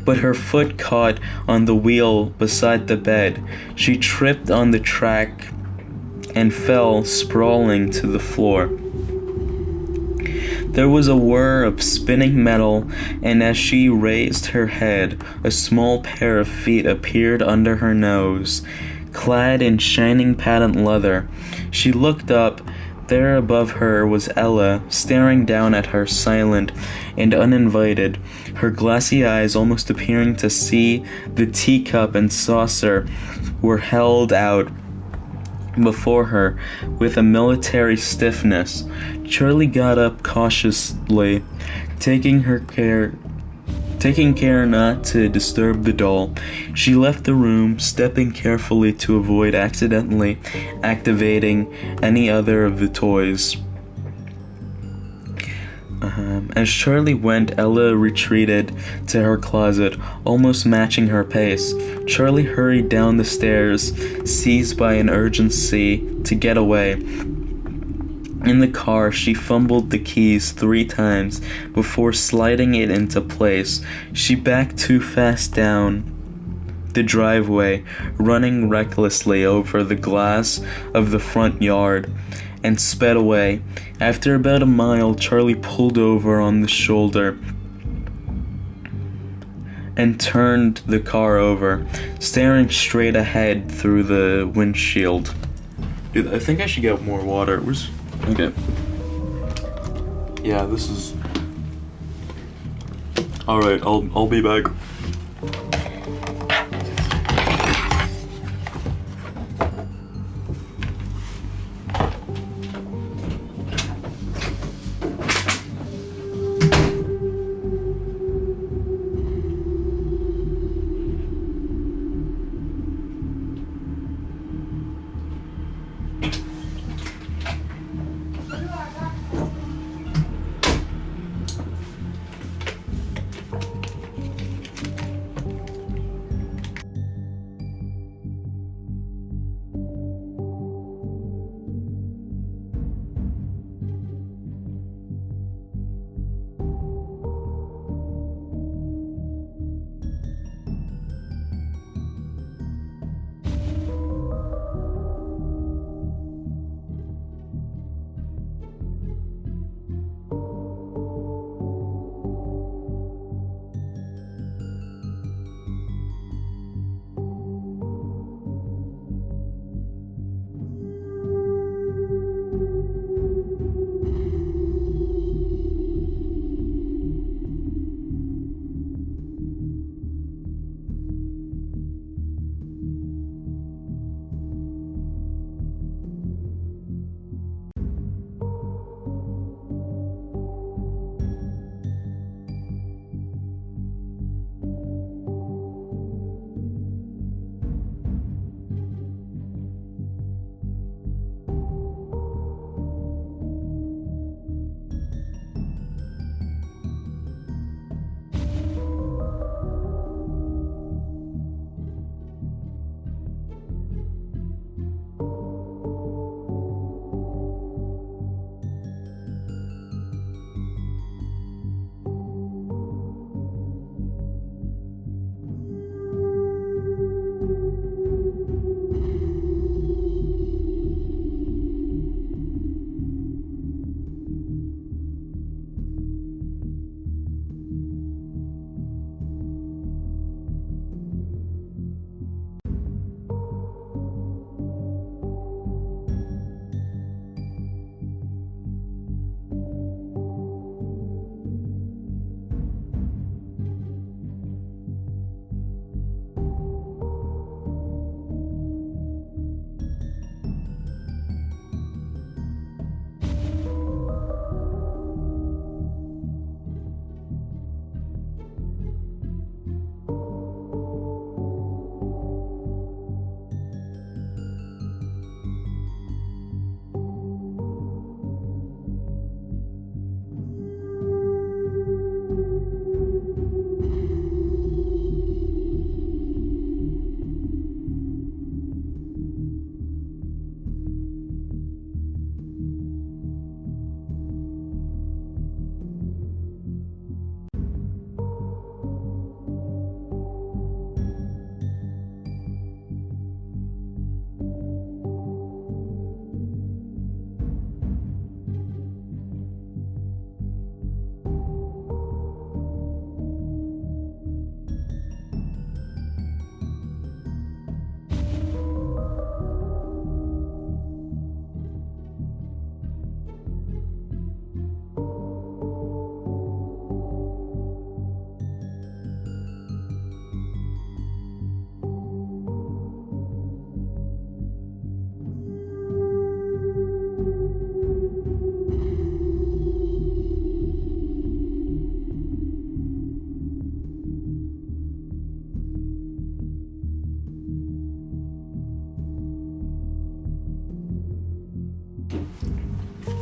But her foot caught on the wheel beside the bed. She tripped on the track and fell sprawling to the floor. There was a whir of spinning metal, and as she raised her head, a small pair of feet appeared under her nose, clad in shining patent leather. She looked up. There above her was Ella, staring down at her, silent and uninvited, her glassy eyes almost appearing to see. The teacup and saucer were held out before her with a military stiffness. Charlie got up cautiously, taking care not to disturb the doll. She left the room, stepping carefully to avoid accidentally activating any other of the toys. As Charlie went, Ella retreated to her closet, almost matching her pace. Charlie hurried down the stairs, seized by an urgency to get away. In the car, she fumbled the keys 3 times before sliding it into place. She backed too fast down the driveway, running recklessly over the glass of the front yard, and sped away. After about a mile, Charlie pulled over on the shoulder and turned the car over, staring straight ahead through the windshield. Dude, I think I should get more water. Okay. Yeah, this is... Alright, I'll be back.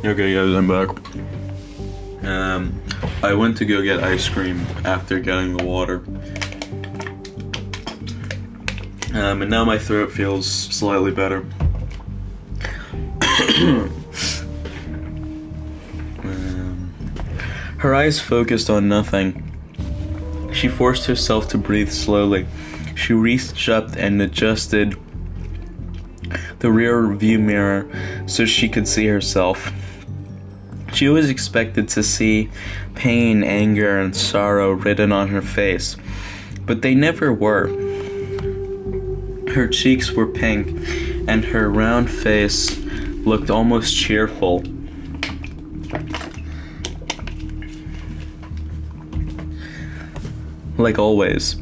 Okay, guys, I'm back. I went to go get ice cream after getting the water. And now my throat feels slightly better. Her eyes focused on nothing. She forced herself to breathe slowly. She reached up and adjusted the rear view mirror so she could see herself. She always expected to see pain, anger, and sorrow written on her face, but they never were. Her cheeks were pink, and her round face looked almost cheerful. Like always.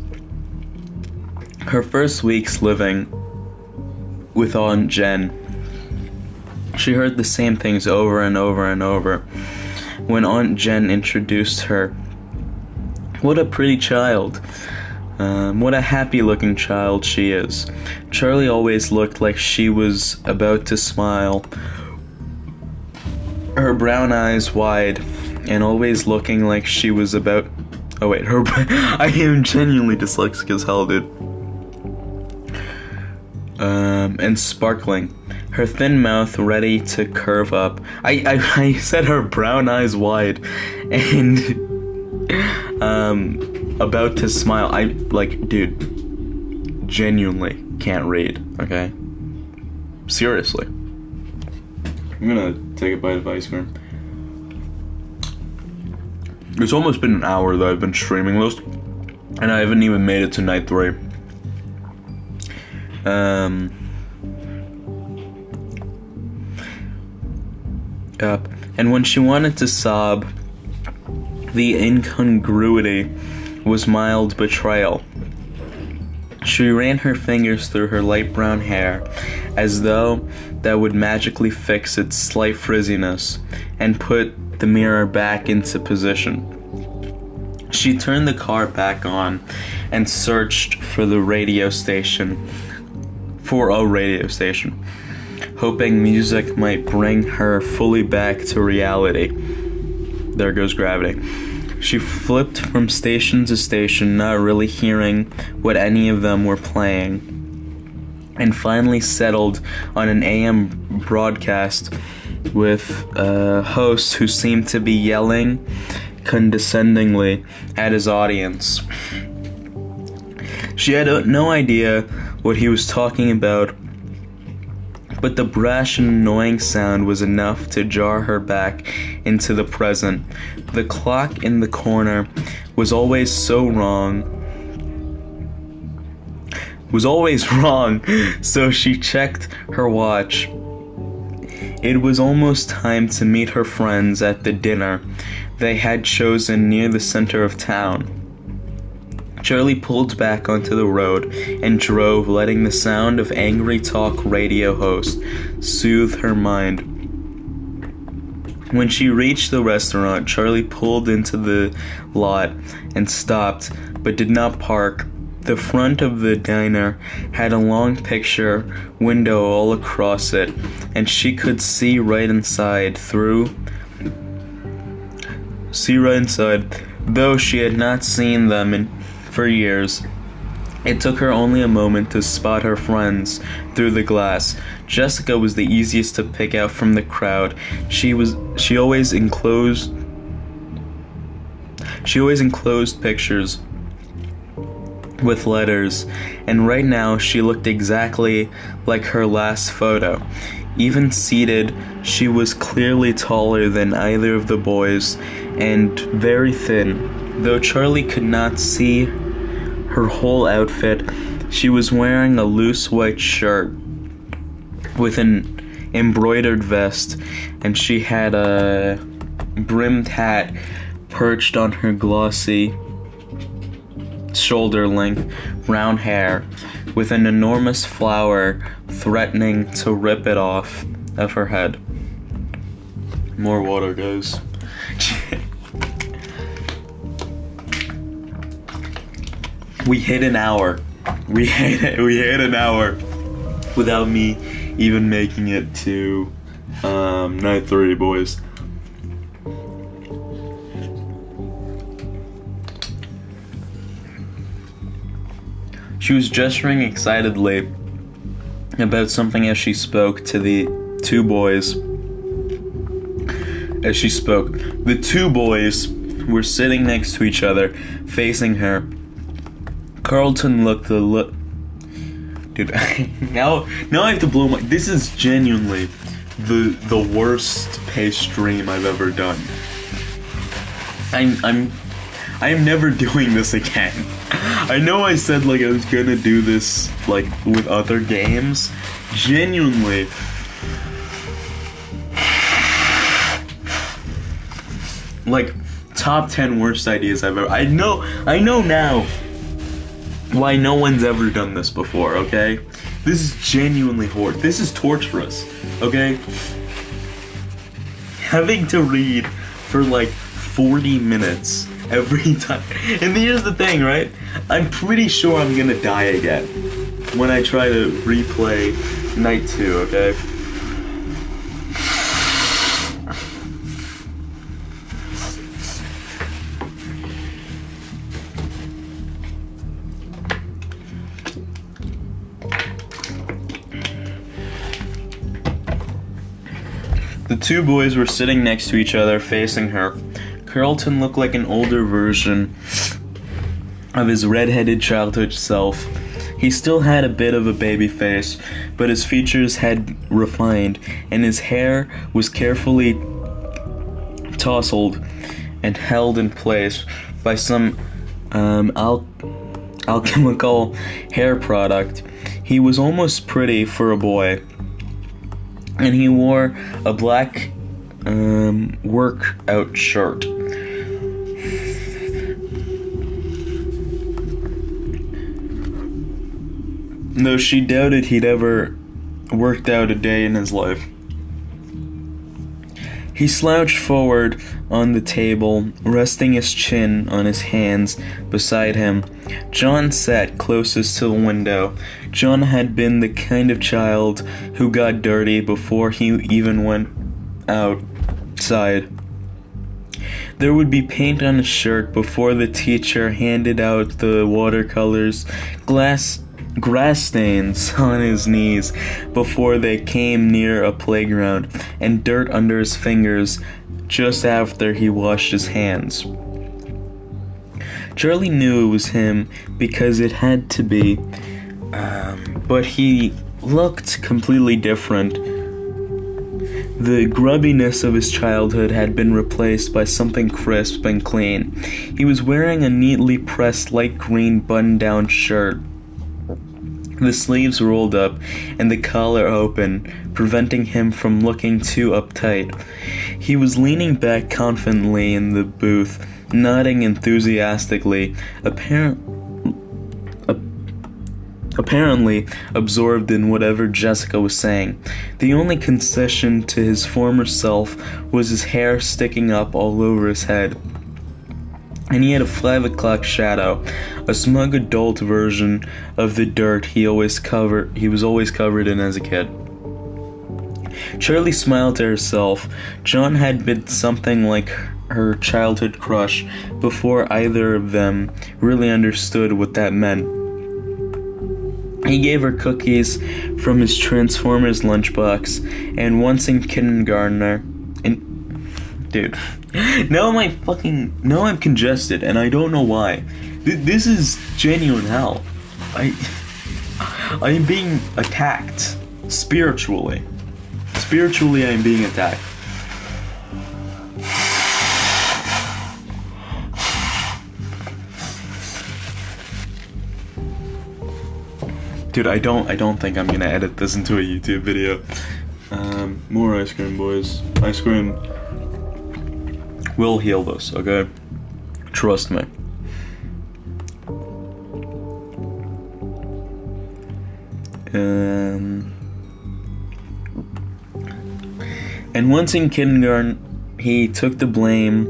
Her first weeks living with Aunt Jen, she heard the same things over and over and over. When Aunt Jen introduced her, what a pretty child. What a happy-looking child she is. Charlie always looked like she was about to smile, her brown eyes wide, and always looking like she was about... Oh wait, I am genuinely dyslexic as hell, dude. And sparkling. Her thin mouth ready to curve up. I said her brown eyes wide, and about to smile. Dude, genuinely can't read, okay? Seriously. I'm gonna take a bite of ice cream. It's almost been an hour that I've been streaming this, and I haven't even made it to night 3. And when she wanted to sob, the incongruity was mild betrayal. She ran her fingers through her light brown hair, as though that would magically fix its slight frizziness, and put the mirror back into position. She turned the car back on and searched for a radio station, hoping music might bring her fully back to reality. There goes gravity. She flipped from station to station, not really hearing what any of them were playing, and finally settled on an AM broadcast with a host who seemed to be yelling condescendingly at his audience. She had no idea what he was talking about, but the brash and annoying sound was enough to jar her back into the present. The clock in the corner was always wrong, so she checked her watch. It was almost time to meet her friends at the dinner they had chosen near the center of town. Charlie pulled back onto the road and drove, letting the sound of angry talk radio host soothe her mind. When she reached the restaurant, Charlie pulled into the lot and stopped, but did not park. The front of the diner had a long picture window all across it, and she could see right inside, though she had not seen them for years. It took her only a moment to spot her friends through the glass. Jessica was the easiest to pick out from the crowd. She always enclosed pictures with letters, and right now she looked exactly like her last photo. Even seated, she was clearly taller than either of the boys, and very thin. Though Charlie could not see her whole outfit, she was wearing a loose white shirt with an embroidered vest, and she had a brimmed hat perched on her glossy, shoulder-length brown hair, with an enormous flower threatening to rip it off of her head. More water, guys. We hit an hour. We hit an hour without me even making it to Night 3, boys. She was gesturing excitedly about something as she spoke to the two boys. As she spoke, the two boys were sitting next to each other, facing her. Carlton looked Dude, now I have to blow my. This is genuinely the worst paced stream I've ever done. I am never doing this again. I know I said like I was gonna do this like with other games. Genuinely. Like top 10 worst ideas I've ever. I know now why no one's ever done this before, okay? This is genuinely horrible. This is torturous, okay? Having to read for like 40 minutes every time. And here's the thing, right? I'm pretty sure I'm gonna die again when I try to replay Night 2, okay? The two boys were sitting next to each other, facing her. Carlton looked like an older version of his red-headed childhood self. He still had a bit of a baby face, but his features had refined, and his hair was carefully tousled and held in place by some alchemical hair product. He was almost pretty for a boy, and he wore a black workout shirt. Though she doubted he'd ever worked out a day in his life. He slouched forward on the table, resting his chin on his hands beside him. John sat closest to the window. John had been the kind of child who got dirty before he even went outside. There would be paint on his shirt before the teacher handed out the watercolors, grass stains on his knees before they came near a playground, and dirt under his fingers just after he washed his hands. Charlie knew it was him because it had to be, but he looked completely different. The grubbiness of his childhood had been replaced by something crisp and clean. He was wearing a neatly pressed light green button-down shirt, the sleeves rolled up and the collar open, preventing him from looking too uptight. He was leaning back confidently in the booth, nodding enthusiastically, apparently absorbed in whatever Jessica was saying. The only concession to his former self was his hair sticking up all over his head, and he had a 5 o'clock shadow, a smug adult version of the dirt he was always covered in as a kid. Charlie smiled to herself. John had been something like her childhood crush before either of them really understood what that meant. He gave her cookies from his Transformers lunchbox, and once in kindergarten, dude, now I'm congested, and I don't know why. This is genuine hell. I'm being attacked spiritually. Spiritually, I'm being attacked. Dude, I don't think I'm gonna edit this into a YouTube video. More ice cream, boys. Ice cream will heal this, okay? Trust me. And once in kindergarten, he took the blame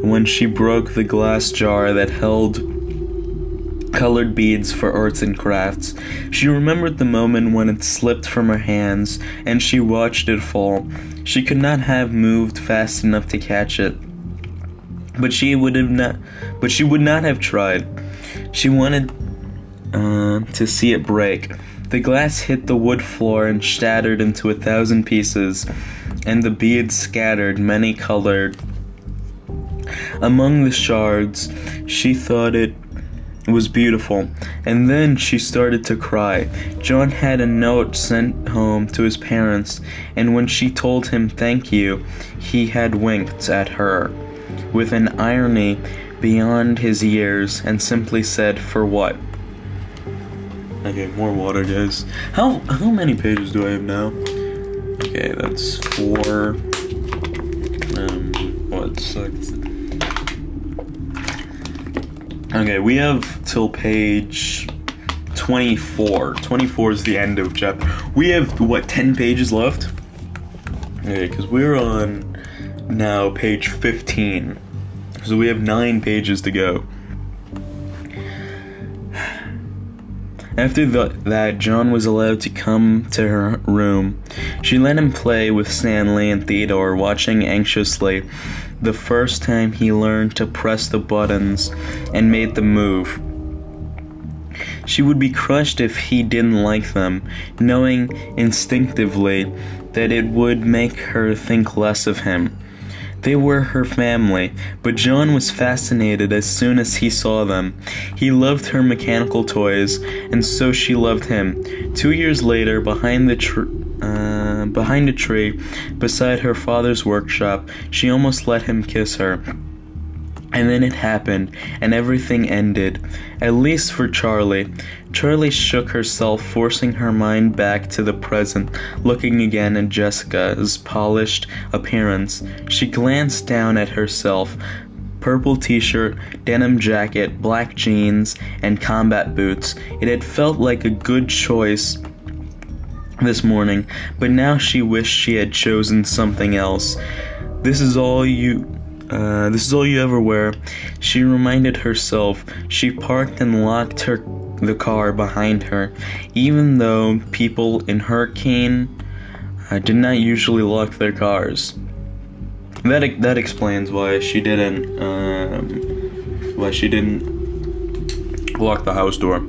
when she broke the glass jar that held colored beads for arts and crafts. She remembered the moment when it slipped from her hands, and she watched it fall. She could not have moved fast enough to catch it, but she would not have tried. She wanted to see it break. The glass hit the wood floor and shattered into 1,000 pieces, and the beads scattered, many-colored. Among the shards, she thought it was beautiful, and then she started to cry. John had a note sent home to his parents, and when she told him thank you, he had winked at her with an irony beyond his years and simply said, "For what?" Okay, more water, guys. How many pages do I have now? Okay, that's 4. What sucks? Okay, we have till page 24. 24 is the end of chapter. We have, what, 10 pages left? Okay, because we're on now page 15. So we have 9 pages to go. After that, John was allowed to come to her room. She let him play with Stanley and Theodore, watching anxiously the first time he learned to press the buttons and made them move. She would be crushed if he didn't like them, knowing instinctively that it would make her think less of him. They were her family, but John was fascinated as soon as he saw them. He loved her mechanical toys, and so she loved him. 2 years later, behind a tree beside her father's workshop, she almost let him kiss her. And then it happened, and everything ended, at least for Charlie. Charlie shook herself, forcing her mind back to the present, looking again at Jessica's polished appearance. She glanced down at herself. Purple t-shirt, denim jacket, black jeans, and combat boots. It had felt like a good choice this morning, but now she wished she had chosen something else. This is all you ever wear, she reminded herself. She parked and locked the car behind her, even though people in Hurricane did not usually lock their cars. That explains why she didn't lock the house door.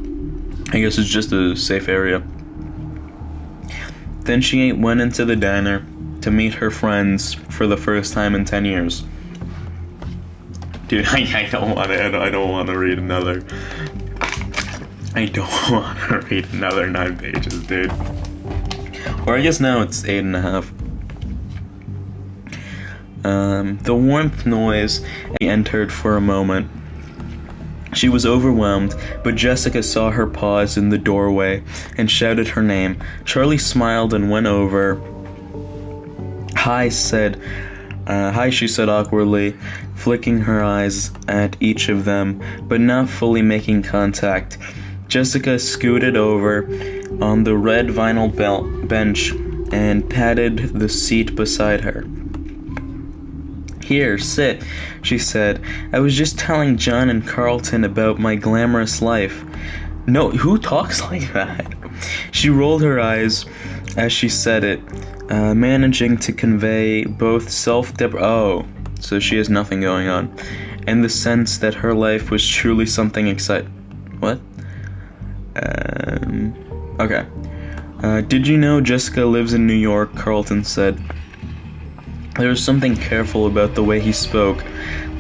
I guess it's just a safe area. Then she went into the diner to meet her friends for the first time in 10 years. Dude, I don't want to read another. I don't want to read another 9 pages, dude. Or I guess now it's 8.5. The warmth noise entered for a moment. She was overwhelmed, but Jessica saw her pause in the doorway and shouted her name. Charlie smiled and went over. Hi, she said awkwardly, flicking her eyes at each of them, but not fully making contact. Jessica scooted over on the red vinyl bench and patted the seat beside her. Here, sit, she said. I was just telling John and Carlton about my glamorous life. No, who talks like that? She rolled her eyes as she said it, managing to convey both so she has nothing going on, and the sense that her life was truly something exciting. What? Okay. Did you know Jessica lives in New York? Carlton said. There was something careful about the way he spoke,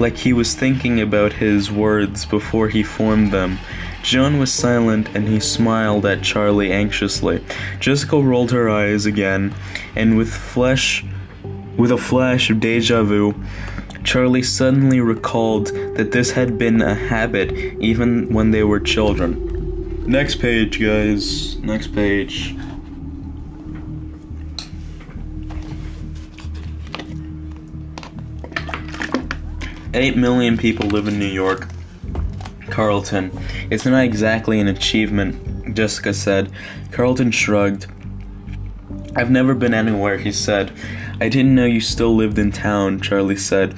like he was thinking about his words before he formed them. John was silent, and he smiled at Charlie anxiously. Jessica rolled her eyes again, and with a flash of deja vu, Charlie suddenly recalled that this had been a habit even when they were children. Next page, guys. Next page. "8 million people live in New York, Carlton. It's not exactly an achievement," Jessica said. Carlton shrugged. "I've never been anywhere," he said. "I didn't know you still lived in town," Charlie said.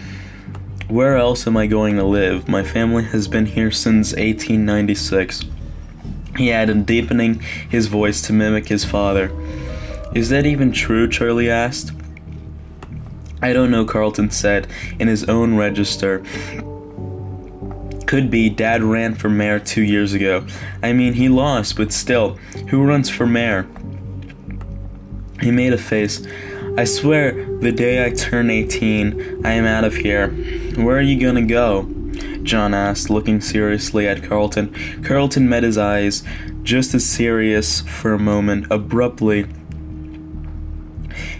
Where else am I going to live? My family has been here since 1896. He added, deepening his voice to mimic his father. Is that even true? Charlie asked. I don't know, Carlton said in his own register. Could be. Dad ran for mayor 2 years ago. I mean, he lost, but still, who runs for mayor? He made a face. I swear, the day I turn 18, I am out of here. Where are you gonna go? John asked, looking seriously at Carlton. Carlton met his eyes, just as serious for a moment. Abruptly,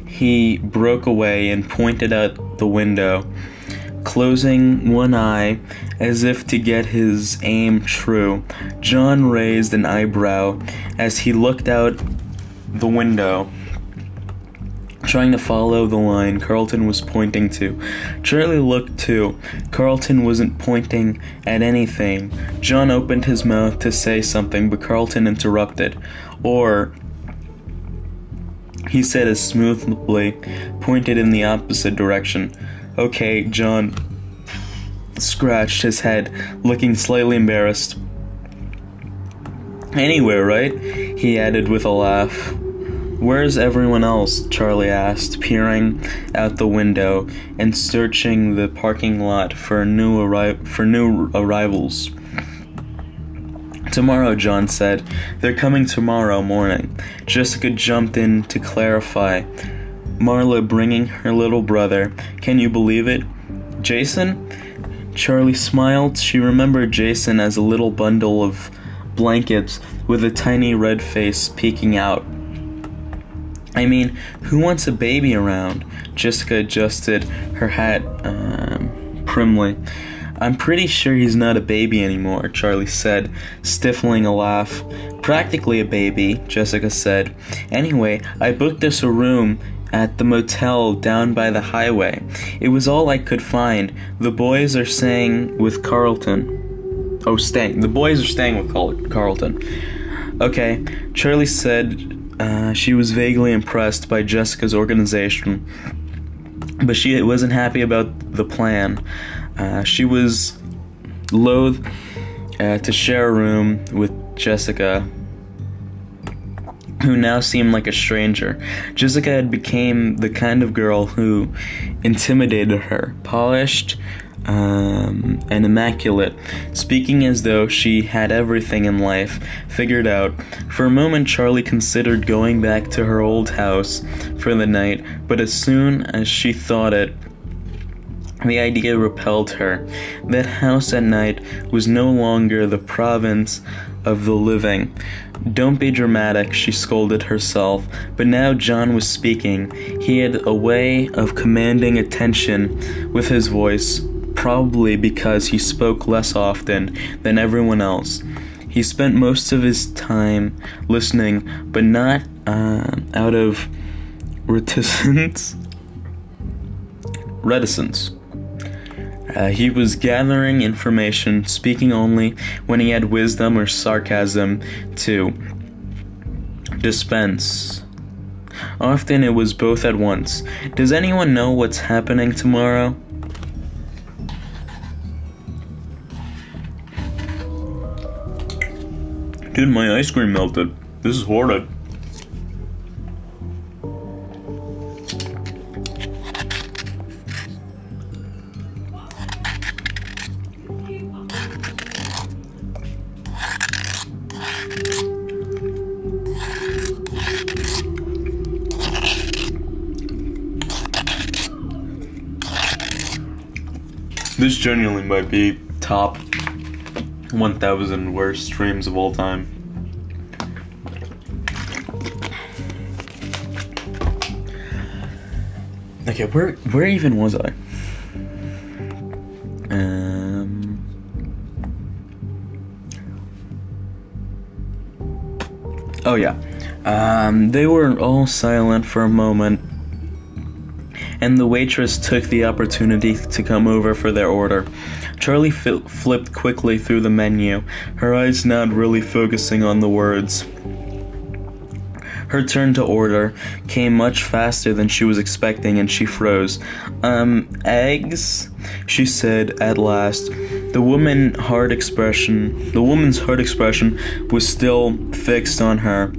he broke away and pointed out the window, closing one eye as if to get his aim true. John raised an eyebrow as he looked out the window, trying to follow the line Carlton was pointing to. Charlie looked too. Carlton wasn't pointing at anything. John opened his mouth to say something, but Carlton interrupted. Or, he said as smoothly, pointed in the opposite direction. Okay, John scratched his head, looking slightly embarrassed. Anywhere, right? He added with a laugh. Where's everyone else? Charlie asked, peering out the window and searching the parking lot for new arrivals. Tomorrow, John said. They're coming tomorrow morning. Jessica jumped in to clarify. Marla bringing her little brother. Can you believe it? Jason? Charlie smiled. She remembered Jason as a little bundle of blankets with a tiny red face peeking out. I mean, who wants a baby around? Jessica adjusted her hat primly. I'm pretty sure he's not a baby anymore, Charlie said, stifling a laugh. Practically a baby, Jessica said. Anyway, I booked us a room at the motel down by the highway. It was all I could find. The boys are staying with Carlton. The boys are staying with Carlton. Okay, Charlie said she was vaguely impressed by Jessica's organization, but she wasn't happy about the plan. She was loath to share a room with Jessica, who now seemed like a stranger. Jessica had become the kind of girl who intimidated her, polished and immaculate, speaking as though she had everything in life figured out. For a moment, Charlie considered going back to her old house for the night, but as soon as she thought it, the idea repelled her. That house at night was no longer the province of the living. Don't be dramatic, she scolded herself. But now John was speaking. He had a way of commanding attention with his voice, probably because he spoke less often than everyone else. He spent most of his time listening, but not out of reticence. He was gathering information, speaking only when he had wisdom or sarcasm to dispense. Often it was both at once. Does anyone know what's happening tomorrow? Dude, my ice cream melted. This is horrid. This genuinely might be top 1,000 worst streams of all time. Okay, where even was I? Oh yeah. They were all silent for a moment, and the waitress took the opportunity to come over for their order. Charlie flipped quickly through the menu, her eyes not really focusing on the words. Her turn to order came much faster than she was expecting, and she froze. Eggs? She said at last. The woman's hard expression was still fixed on her,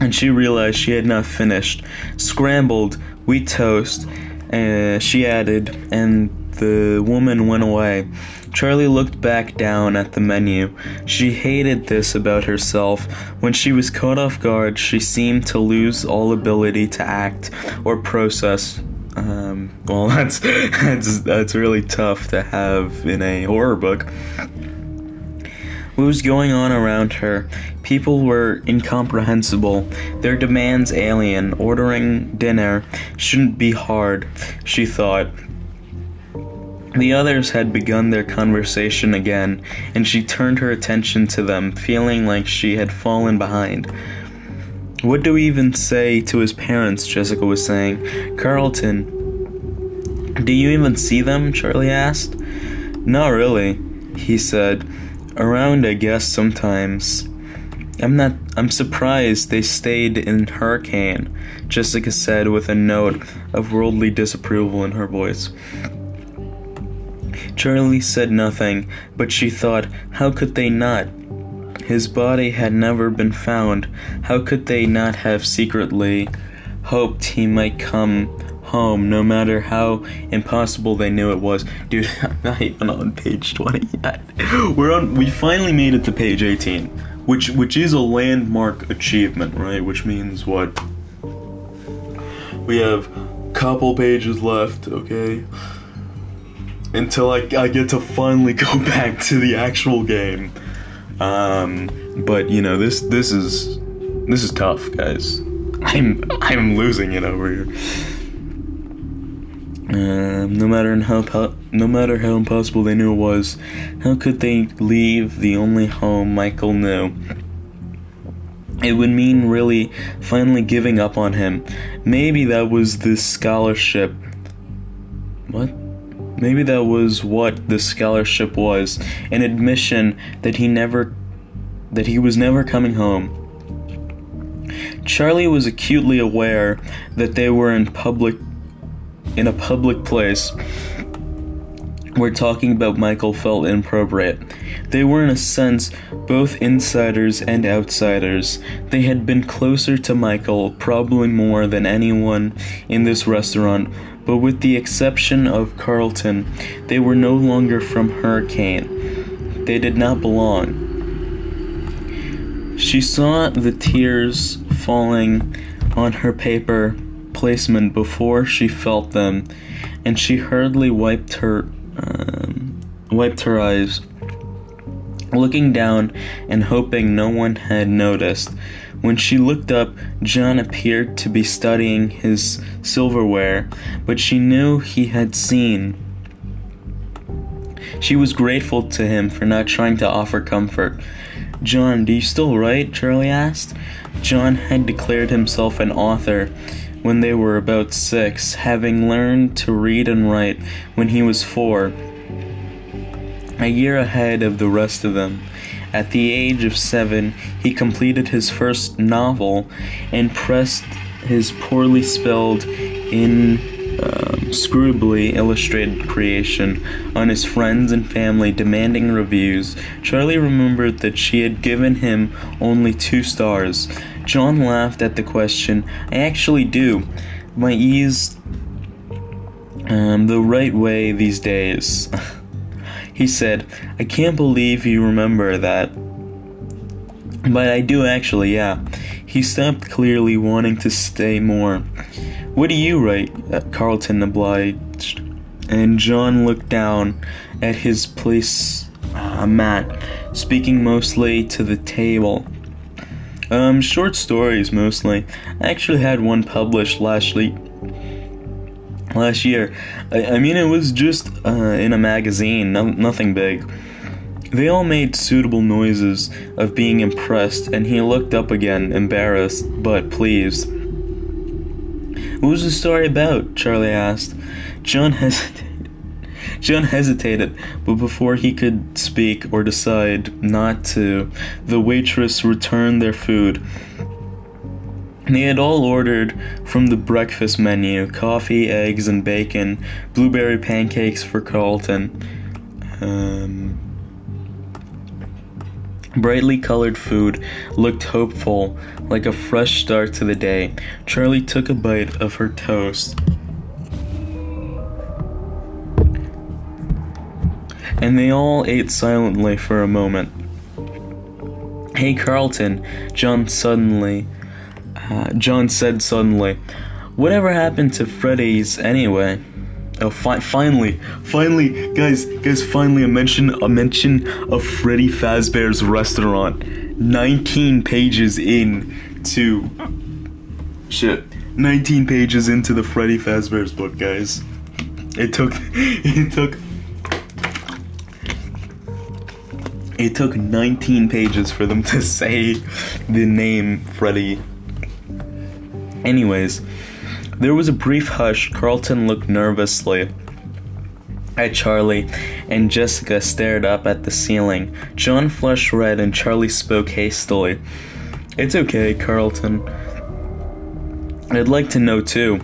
and she realized she had not finished. Scrambled wheat toast, she added, and the woman went away. Charlie looked back down at the menu. She hated this about herself. When she was caught off guard, she seemed to lose all ability to act or process. Well, that's really tough to have in a horror book. What was going on around her? People were incomprehensible, their demands alien. Ordering dinner shouldn't be hard, she thought. The others had begun their conversation again, and she turned her attention to them, feeling like she had fallen behind. What do we even say to his parents? Jessica was saying. Carlton, do you even see them? Charlie asked. Not really, he said. Around, I guess, sometimes. I'm surprised they stayed in Hurricane, Jessica said with a note of worldly disapproval in her voice. Charlie said nothing, but she thought, how could they not? His body had never been found. How could they not have secretly hoped he might come home, no matter how impossible they knew it was? Dude, I'm not even on page 20 yet. We finally made it to page 18, which is a landmark achievement, right? Which means what? We have a couple pages left, okay? Until I get to finally go back to the actual game. But you know, this is tough, guys. I'm losing it over here. No matter how impossible they knew it was, how could they leave the only home Michael knew? It would mean really finally giving up on him. Maybe that was the scholarship. What? Maybe that was what the scholarship was, an admission that he was never coming home. Charlie was acutely aware that they were in a public place where talking about Michael felt inappropriate. They were in a sense both insiders and outsiders. They had been closer to Michael, probably more than anyone in this restaurant, but with the exception of Carlton, they were no longer from Hurricane. They did not belong. She saw the tears falling on her paper placement before she felt them, and she hurriedly wiped her eyes, looking down and hoping no one had noticed. When she looked up, John appeared to be studying his silverware, but she knew he had seen. She was grateful to him for not trying to offer comfort. John, do you still write? Charlie asked. John had declared himself an author when they were about 6, having learned to read and write when he was 4, a year ahead of the rest of them. At the age of 7, he completed his first novel and pressed his poorly spelled, inscrutably illustrated creation on his friends and family, demanding reviews. Charlie remembered that she had given him only 2 stars. John laughed at the question. I actually do. My E's the right way these days. He said, I can't believe you remember that. But I do actually, yeah. He stopped, clearly wanting to stay more. What do you write? Carlton obliged. And John looked down at his place mat, speaking mostly to the table. Short stories, mostly. I actually had one published last year. I mean, it was just in a magazine, nothing big. They all made suitable noises of being impressed, and he looked up again, embarrassed, but pleased. What was the story about? Charlie asked. John hesitated, but before he could speak or decide not to, the waitress returned their food. They had all ordered from the breakfast menu: coffee, eggs, and bacon, blueberry pancakes for Carlton. Brightly colored food looked hopeful, like a fresh start to the day. Charlie took a bite of her toast, and they all ate silently for a moment. "Hey, Carlton," John said suddenly. "Whatever happened to Freddy's anyway?" Oh, finally, guys, finally a mention of Freddy Fazbear's Restaurant. 19 pages into 19 pages into the Freddy Fazbear's book, guys. It took 19 pages for them to say the name Freddy. Anyways, there was a brief hush. Carlton looked nervously at Charlie, and Jessica stared up at the ceiling. John flushed red, and Charlie spoke hastily. "It's okay, Carlton. I'd like to know too."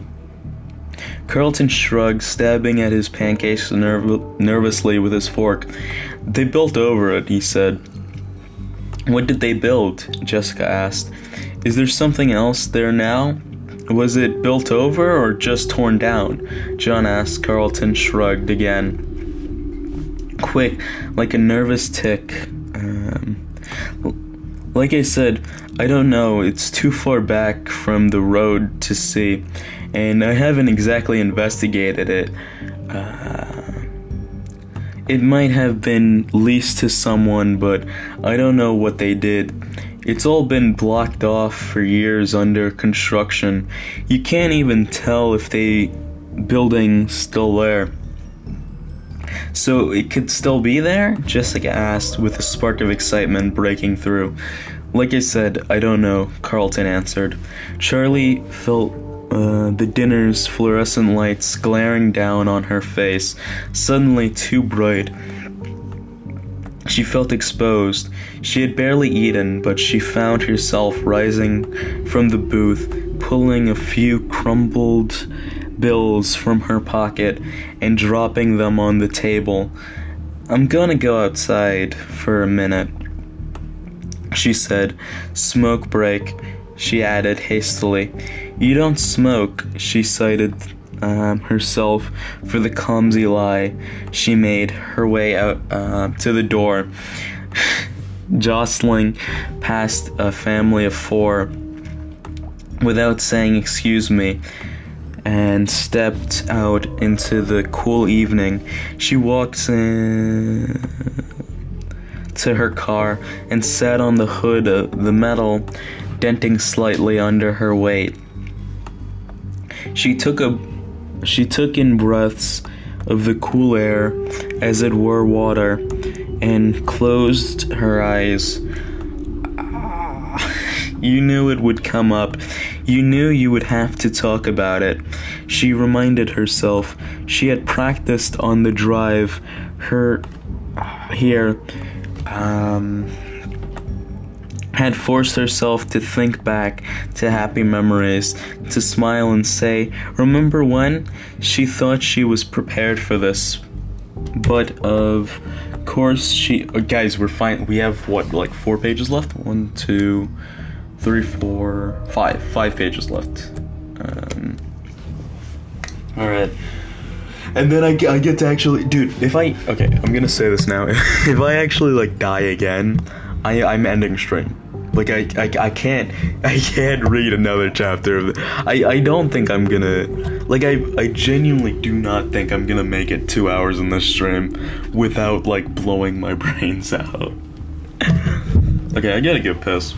Carlton shrugged, stabbing at his pancakes nervously with his fork. "They built over it," he said. "What did they build?" Jessica asked. "Is there something else there now? Was it built over or just torn down?" John asked. Carlton shrugged again. Quick, like a nervous tick. Like I said, I don't know. It's too far back from the road to see, and I haven't exactly investigated it. It might have been leased to someone, but I don't know what they did. It's all been blocked off for years under construction. You can't even tell if the building's still there. "So it could still be there?" Jessica asked, with a spark of excitement breaking through. "Like I said, I don't know," Carlton answered. Charlie felt the dinner's fluorescent lights glaring down on her face, suddenly too bright. She felt exposed. She had barely eaten, but she found herself rising from the booth, pulling a few crumpled bills from her pocket and dropping them on the table. "I'm gonna go outside for a minute," she said. "Smoke break," she added hastily. "You don't smoke," she cited herself for the clumsy lie she made, her way out to the door, jostling past a family of 4 without saying "excuse me," and stepped out into the cool evening. She walked to her car and sat on the hood, the metal denting slightly under her weight. She took in breaths of the cool air as it were water, and closed her eyes. "You knew it would come up. You knew you would have to talk about it," she reminded herself. She had practiced on the drive here, had forced herself to think back to happy memories, to smile and say, "Remember when?" She thought she was prepared for this, but of course guys, we're fine. We have like 4 pages left? 1, 2, 3, 4, 5. 5 pages left. Alright. And then I get to actually, dude, I'm gonna say this now. If I actually like die again, I'm ending stream. Like I can't read another chapter of it. I don't think I'm gonna, like, I genuinely do not think I'm gonna make it 2 hours in this stream without like blowing my brains out. Okay, I gotta get pissed.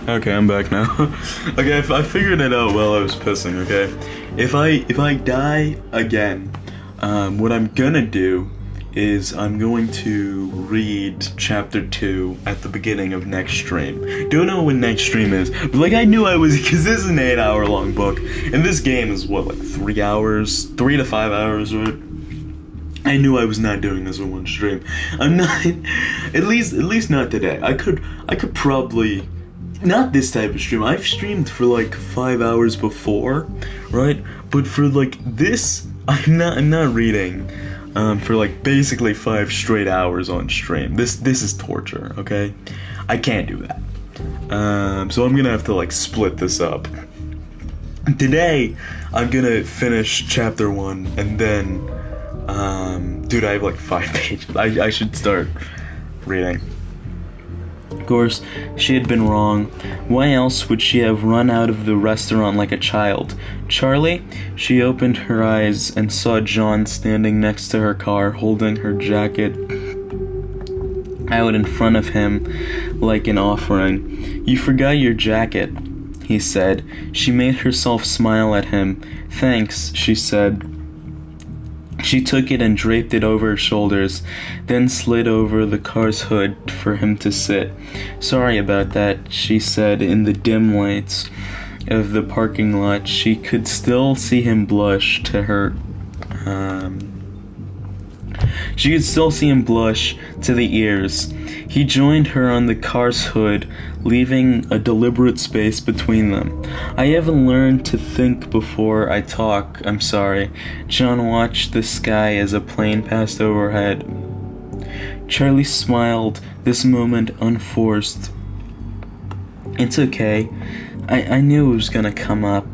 Okay, I'm back now. Okay, I figured it out while I was pissing, okay? If I die again, what I'm gonna do is I'm going to read chapter 2 at the beginning of next stream. Don't know when next stream is, but like I knew I was, because this is an 8-hour long book, and this game is what, like 3 hours? 3 to 5 hours, right? I knew I was not doing this in one stream. I'm not, at least not today. I could probably, not this type of stream. I've streamed for like 5 hours before, right? But for like this, I'm not reading for like basically 5 straight hours on stream. This is torture, okay? I can't do that. So I'm gonna have to like split this up. Today, I'm gonna finish chapter 1 and then, dude, I have like 5 pages. I should start reading. Of course, she had been wrong. Why else would she have run out of the restaurant like a child? Charlie? She opened her eyes and saw John standing next to her car, holding her jacket out in front of him like an offering. You forgot your jacket, he said. She made herself smile at him. Thanks, she said. She took it and draped it over her shoulders, then slid over the car's hood for him to sit. Sorry about that, she said in the dim lights of the parking lot. She could still see him blush to her, she could still see him blush to the ears. He joined her on the car's hood, leaving a deliberate space between them. I haven't learned to think before I talk, I'm sorry. John watched the sky as a plane passed overhead. Charlie smiled, this moment unforced. It's okay. I knew it was gonna come up.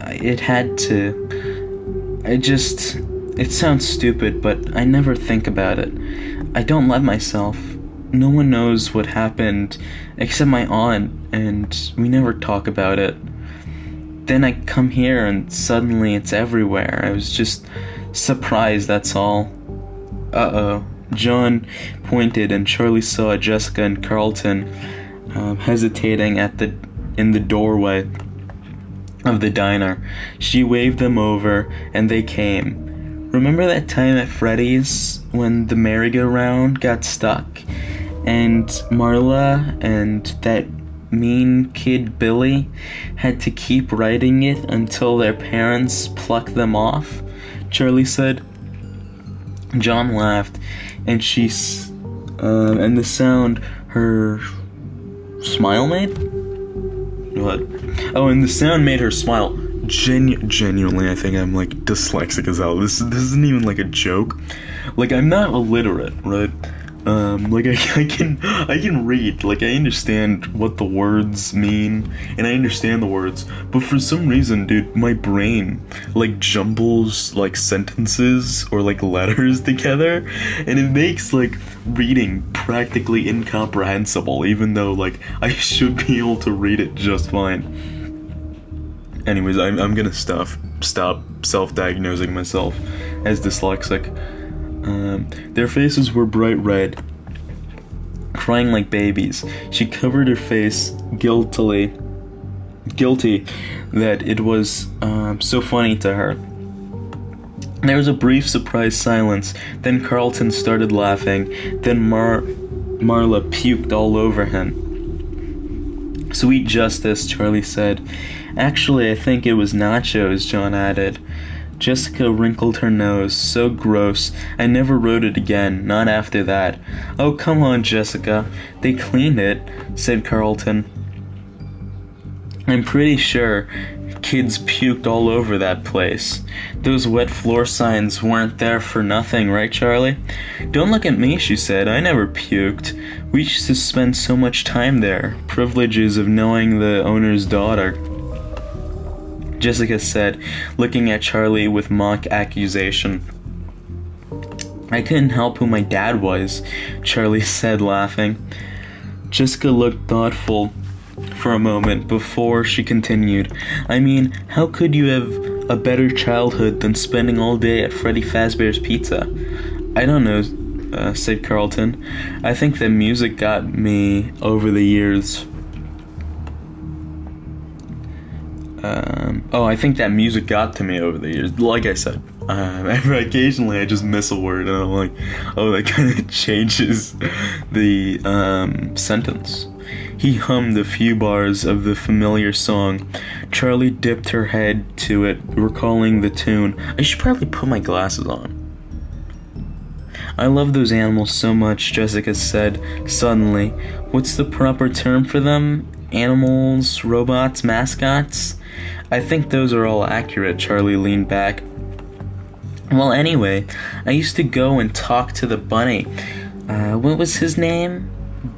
It had to. It sounds stupid, but I never think about it. I don't let myself. No one knows what happened except my aunt, and we never talk about it. Then I come here and suddenly it's everywhere. I was just surprised, that's all. Uh-oh. John pointed and Charlie saw Jessica and Carlton hesitating in the doorway of the diner. She waved them over and they came. Remember that time at Freddy's when the merry-go-round got stuck? And Marla and that mean kid Billy had to keep riding it until their parents plucked them off? Charlie said. John laughed, and and the sound her smile made? What? Oh, and the sound made her smile. Genuinely, I think I'm like dyslexic as hell. This isn't even like a joke. Like, I'm not illiterate, right? Like I can read, like I understand what the words mean, and I understand the words, but for some reason, dude, my brain like jumbles like sentences or like letters together, and it makes like reading practically incomprehensible, even though like I should be able to read it just fine. Anyways, I'm gonna stop self-diagnosing myself as dyslexic. Their faces were bright red, crying like babies. She covered her face guilty that it was so funny to her. There was a brief surprised silence, then Carlton started laughing, then Marla puked all over him. Sweet justice, Charlie said. Actually, I think it was nachos, John added. Jessica wrinkled her nose. So gross. I never wrote it again, not after that. Oh, come on, Jessica. They cleaned it, said Carlton. I'm pretty sure kids puked all over that place. Those wet floor signs weren't there for nothing, right, Charlie? Don't look at me, she said. I never puked. We used to spend so much time there. Privileges of knowing the owner's daughter. Jessica said, looking at Charlie with mock accusation. I couldn't help who my dad was, Charlie said, laughing. Jessica looked thoughtful for a moment before she continued. I mean, how could you have a better childhood than spending all day at Freddy Fazbear's Pizza? I don't know, said Carlton. I think that music got me over the years. I think that music got to me over the years. Like I said, occasionally I just miss a word and I'm like, oh, that kind of changes the sentence. He hummed a few bars of the familiar song. Charlie dipped her head to it, recalling the tune. I should probably put my glasses on. I love those animals so much, Jessica said suddenly. What's the proper term for them? Animals, robots, mascots? I think those are all accurate, Charlie leaned back. Well, anyway, I used to go and talk to the bunny. What was his name?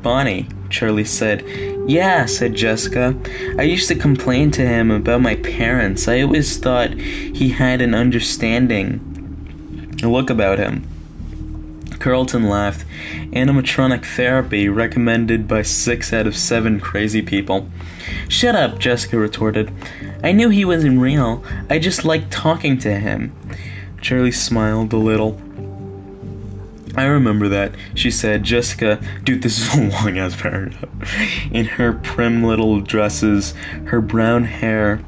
Bonnie, Charlie said. Yeah, said Jessica. I used to complain to him about my parents. I always thought he had an understanding look about him. Carlton laughed. Animatronic therapy recommended by 6 out of 7 crazy people. Shut up, Jessica retorted. I knew he wasn't real. I just liked talking to him. Charlie smiled a little. I remember that, she said. Jessica, dude, this is a long-ass paragraph. In her prim little dresses, her brown hair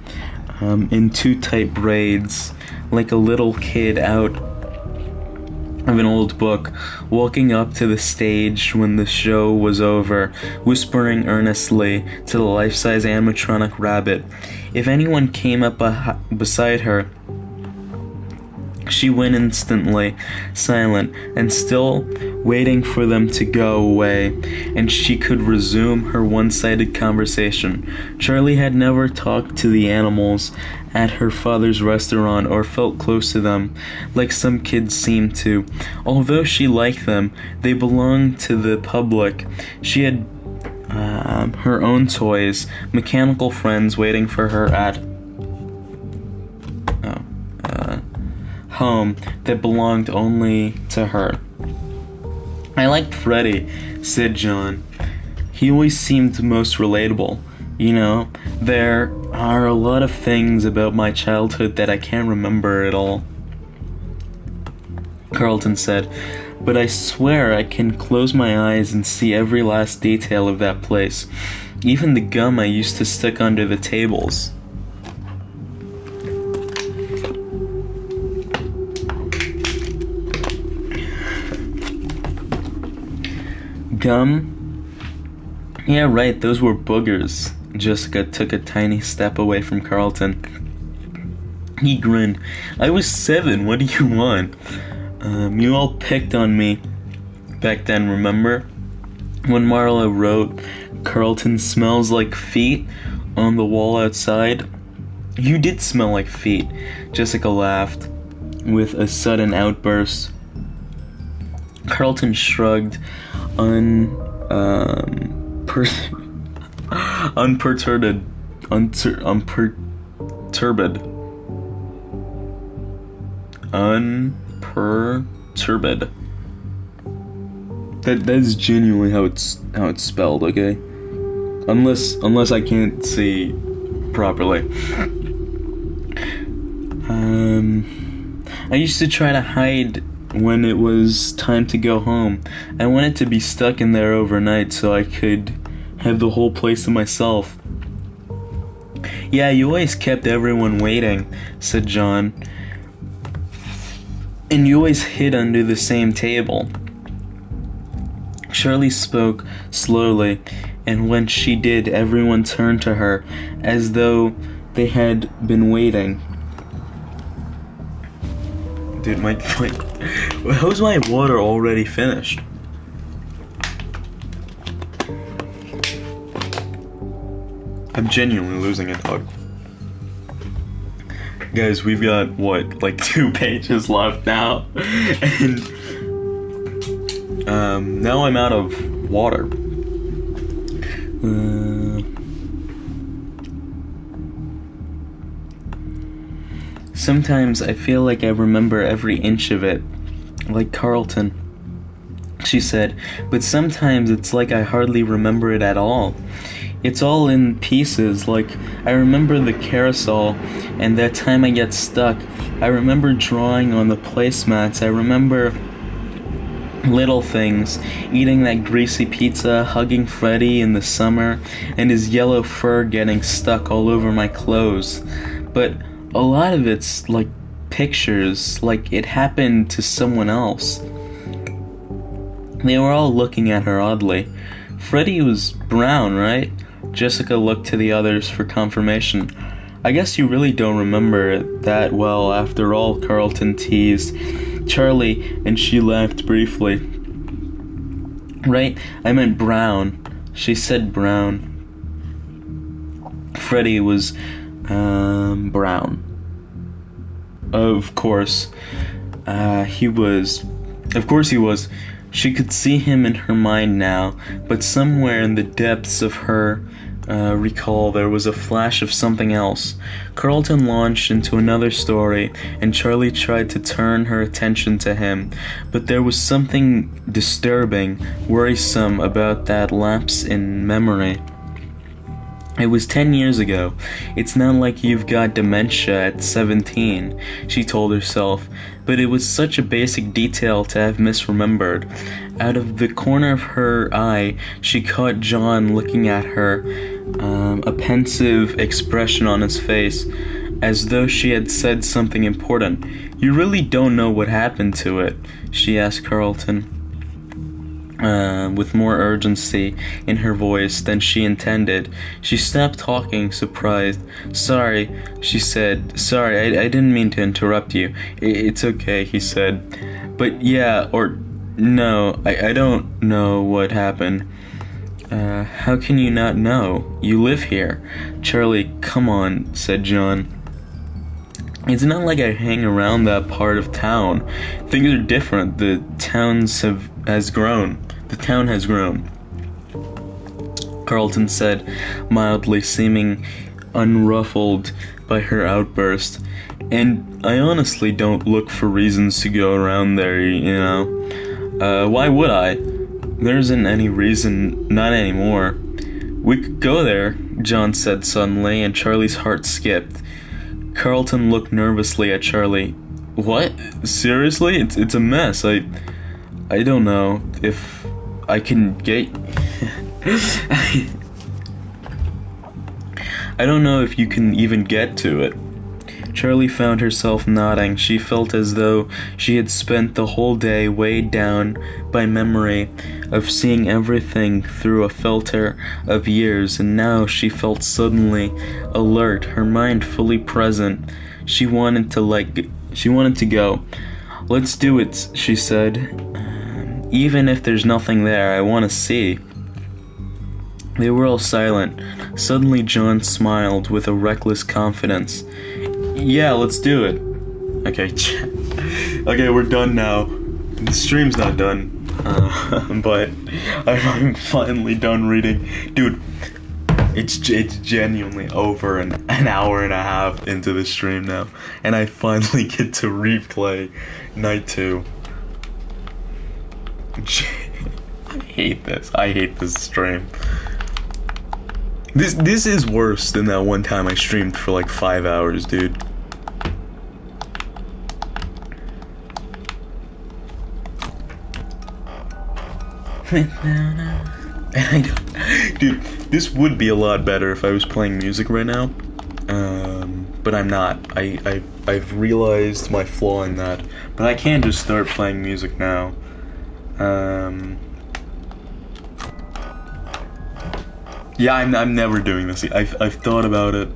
in 2 tight braids, like a little kid out of an old book, walking up to the stage when the show was over, whispering earnestly to the life-size animatronic rabbit. If anyone came up beside her, she went instantly silent and still waiting for them to go away, and she could resume her one-sided conversation. Charlie had never talked to the animals at her father's restaurant or felt close to them, like some kids seemed to. Although she liked them, they belonged to the public. She had her own toys, mechanical friends waiting for her at home that belonged only to her. I liked Freddie, said John. He always seemed most relatable. You know, there are a lot of things about my childhood that I can't remember at all, Carlton said, but I swear I can close my eyes and see every last detail of that place, even the gum I used to stick under the tables. Gum? Yeah, right, those were boogers. Jessica took a tiny step away from Carlton. He grinned. I was 7, what do you want? You all picked on me back then, remember? When Marla wrote, Carlton smells like feet on the wall outside. You did smell like feet, Jessica laughed with a sudden outburst. Carlton shrugged, unperturbed. That's genuinely how it's spelled, okay? Unless I can't see properly. I used to try to hide when it was time to go home. I wanted to be stuck in there overnight so I could have the whole place to myself. Yeah, you always kept everyone waiting, said John. And you always hid under the same table. Charlie spoke slowly, and when she did, everyone turned to her as though they had been waiting. Dude, how's my water already finished? I'm genuinely losing it, dog. Guys, we've got, what, like 2 pages left now? And, now I'm out of water. Sometimes I feel like I remember every inch of it, like Carlton, she said, but sometimes it's like I hardly remember it at all. It's all in pieces, like I remember the carousel and that time I get stuck. I remember drawing on the placemats. I remember Little things, eating that greasy pizza, hugging Freddy in the summer, and his yellow fur getting stuck all over my clothes. But a lot of it's like pictures, like it happened to someone else. They were all looking at her oddly. Freddy was brown, right? Jessica looked to the others for confirmation. I guess you really don't remember it that well after all, Carlton teased Charlie, and she laughed briefly. Right? I meant brown. She said brown. Freddy was, brown. Of course. He was. Of course he was. She could see him in her mind now, but somewhere in the depths of her recall there was a flash of something else. Carlton launched into another story, and Charlie tried to turn her attention to him, but there was something disturbing, worrisome about that lapse in memory. It was 10 years ago. It's not like you've got dementia at 17, she told herself, but it was such a basic detail to have misremembered. Out of the corner of her eye, she caught John looking at her, a pensive expression on his face, as though she had said something important. "You really don't know what happened to it?" she asked Carlton. With more urgency in her voice than she intended. She stopped talking, surprised. "Sorry," she said. "Sorry, I didn't mean to interrupt you." It's okay," he said. "But yeah, or no, I don't know what happened." How can you not know? You live here." "Charlie, come on," said John. "It's not like I hang around that part of town. Things are different. The town has grown. The town has grown," Carlton said, mildly, seeming unruffled by her outburst. "And I honestly don't look for reasons to go around there, you know. Why would I? There isn't any reason, not anymore." "We could go there," John said suddenly, and Charlie's heart skipped. Carlton looked nervously at Charlie. "What? Seriously? It's a mess. I don't know if I can get... I don't know if you can even get to it." Charlie found herself nodding. She felt as though she had spent the whole day weighed down by memory of seeing everything through a filter of years, and now she felt suddenly alert, her mind fully present. She wanted to go. "Let's do it," she said. "Even if there's nothing there, I want to see." They were all silent. Suddenly John smiled with a reckless confidence. "Yeah, let's do it." Okay, okay, we're done now. The stream's not done, but I'm finally done reading. Dude, it's genuinely over an hour and a half into the stream now, and I finally get to replay night 2. I hate this. I hate this stream. This is worse than that one time I streamed for like 5 hours, dude. Dude, this would be a lot better if I was playing music right now. But I'm not. I've realized my flaw in that. But I can just start playing music now. Yeah, I'm never doing this. I've thought about it,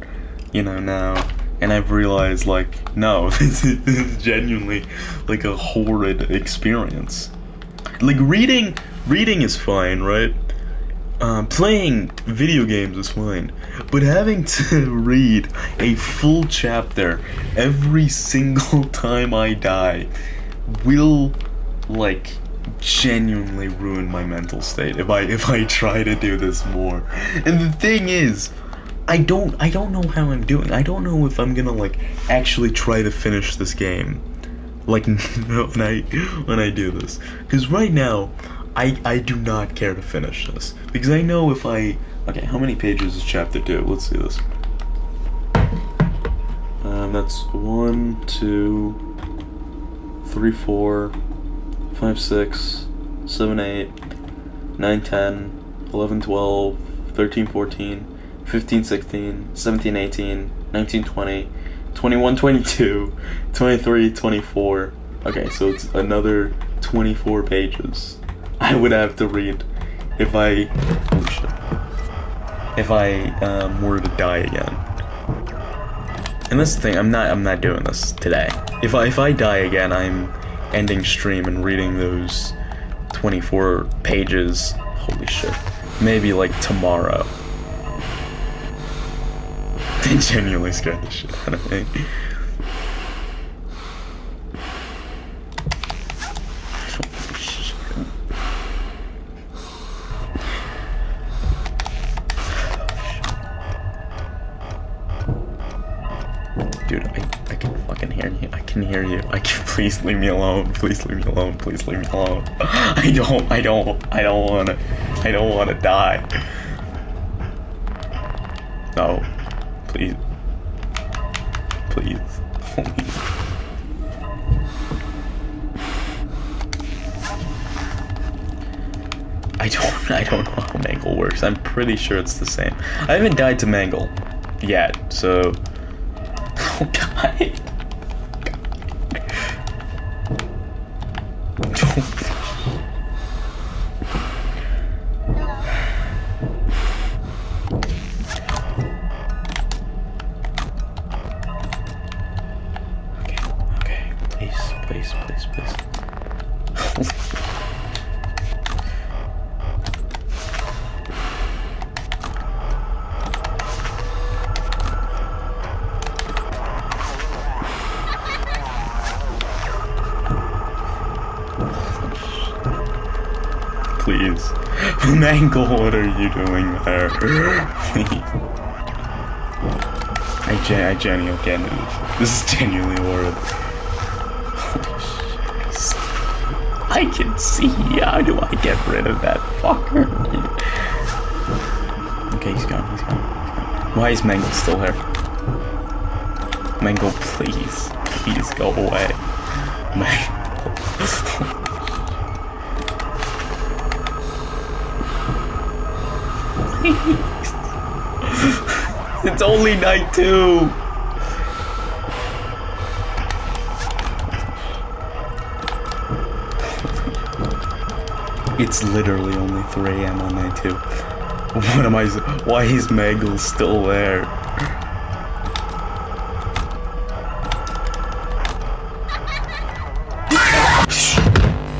you know, now, and I've realized, like, no, this is genuinely like a horrid experience. Like, reading is fine, right? Playing video games is fine, but having to read a full chapter every single time I die will, like, genuinely ruin my mental state if I try to do this more. And the thing is, I don't know how I'm doing. I don't know if I'm gonna, like, actually try to finish this game, like, when I do this, because right now I do not care to finish this, because I know if I... Okay, how many pages is chapter 2? Let's see this. That's 1, 2, 3, 4, 5, 6, 7, 8, 9, 10, 11, 12, 13, 14, 15, 16, 17, 18, 19, 20, 21, 22, 23, 24. Okay, so it's another 24 pages I would have to read if I, holy shit, if I were to die again. And that's the thing, I'm not doing this today. If I die again, I'm ending stream and reading those 24 pages. Holy shit. Maybe like tomorrow. They genuinely scared the shit out of me. Dude, I can fucking hear you. I can hear you. Please leave me alone. Please leave me alone. Please leave me alone. I don't wanna die. No. Please. Please. Please. I don't know how Mangle works. I'm pretty sure it's the same. I haven't died to Mangle yet, so. Oh god. Okay, please. Please. Mangle, what are you doing there? Please. I genuinely can't do this. This is genuinely horrible. I can see. How do I get rid of that fucker? Okay, he's gone. Why is Mangle still here? Mangle, please go away. Mangle. It's only night 2. It's literally only 3 AM on night 2. What am I? Why is Mangle still there?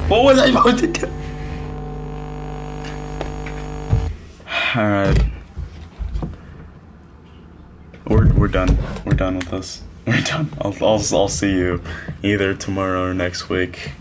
What was I about to do? Alright. We're done. We're done with this. We're done. I'll see you either tomorrow or next week.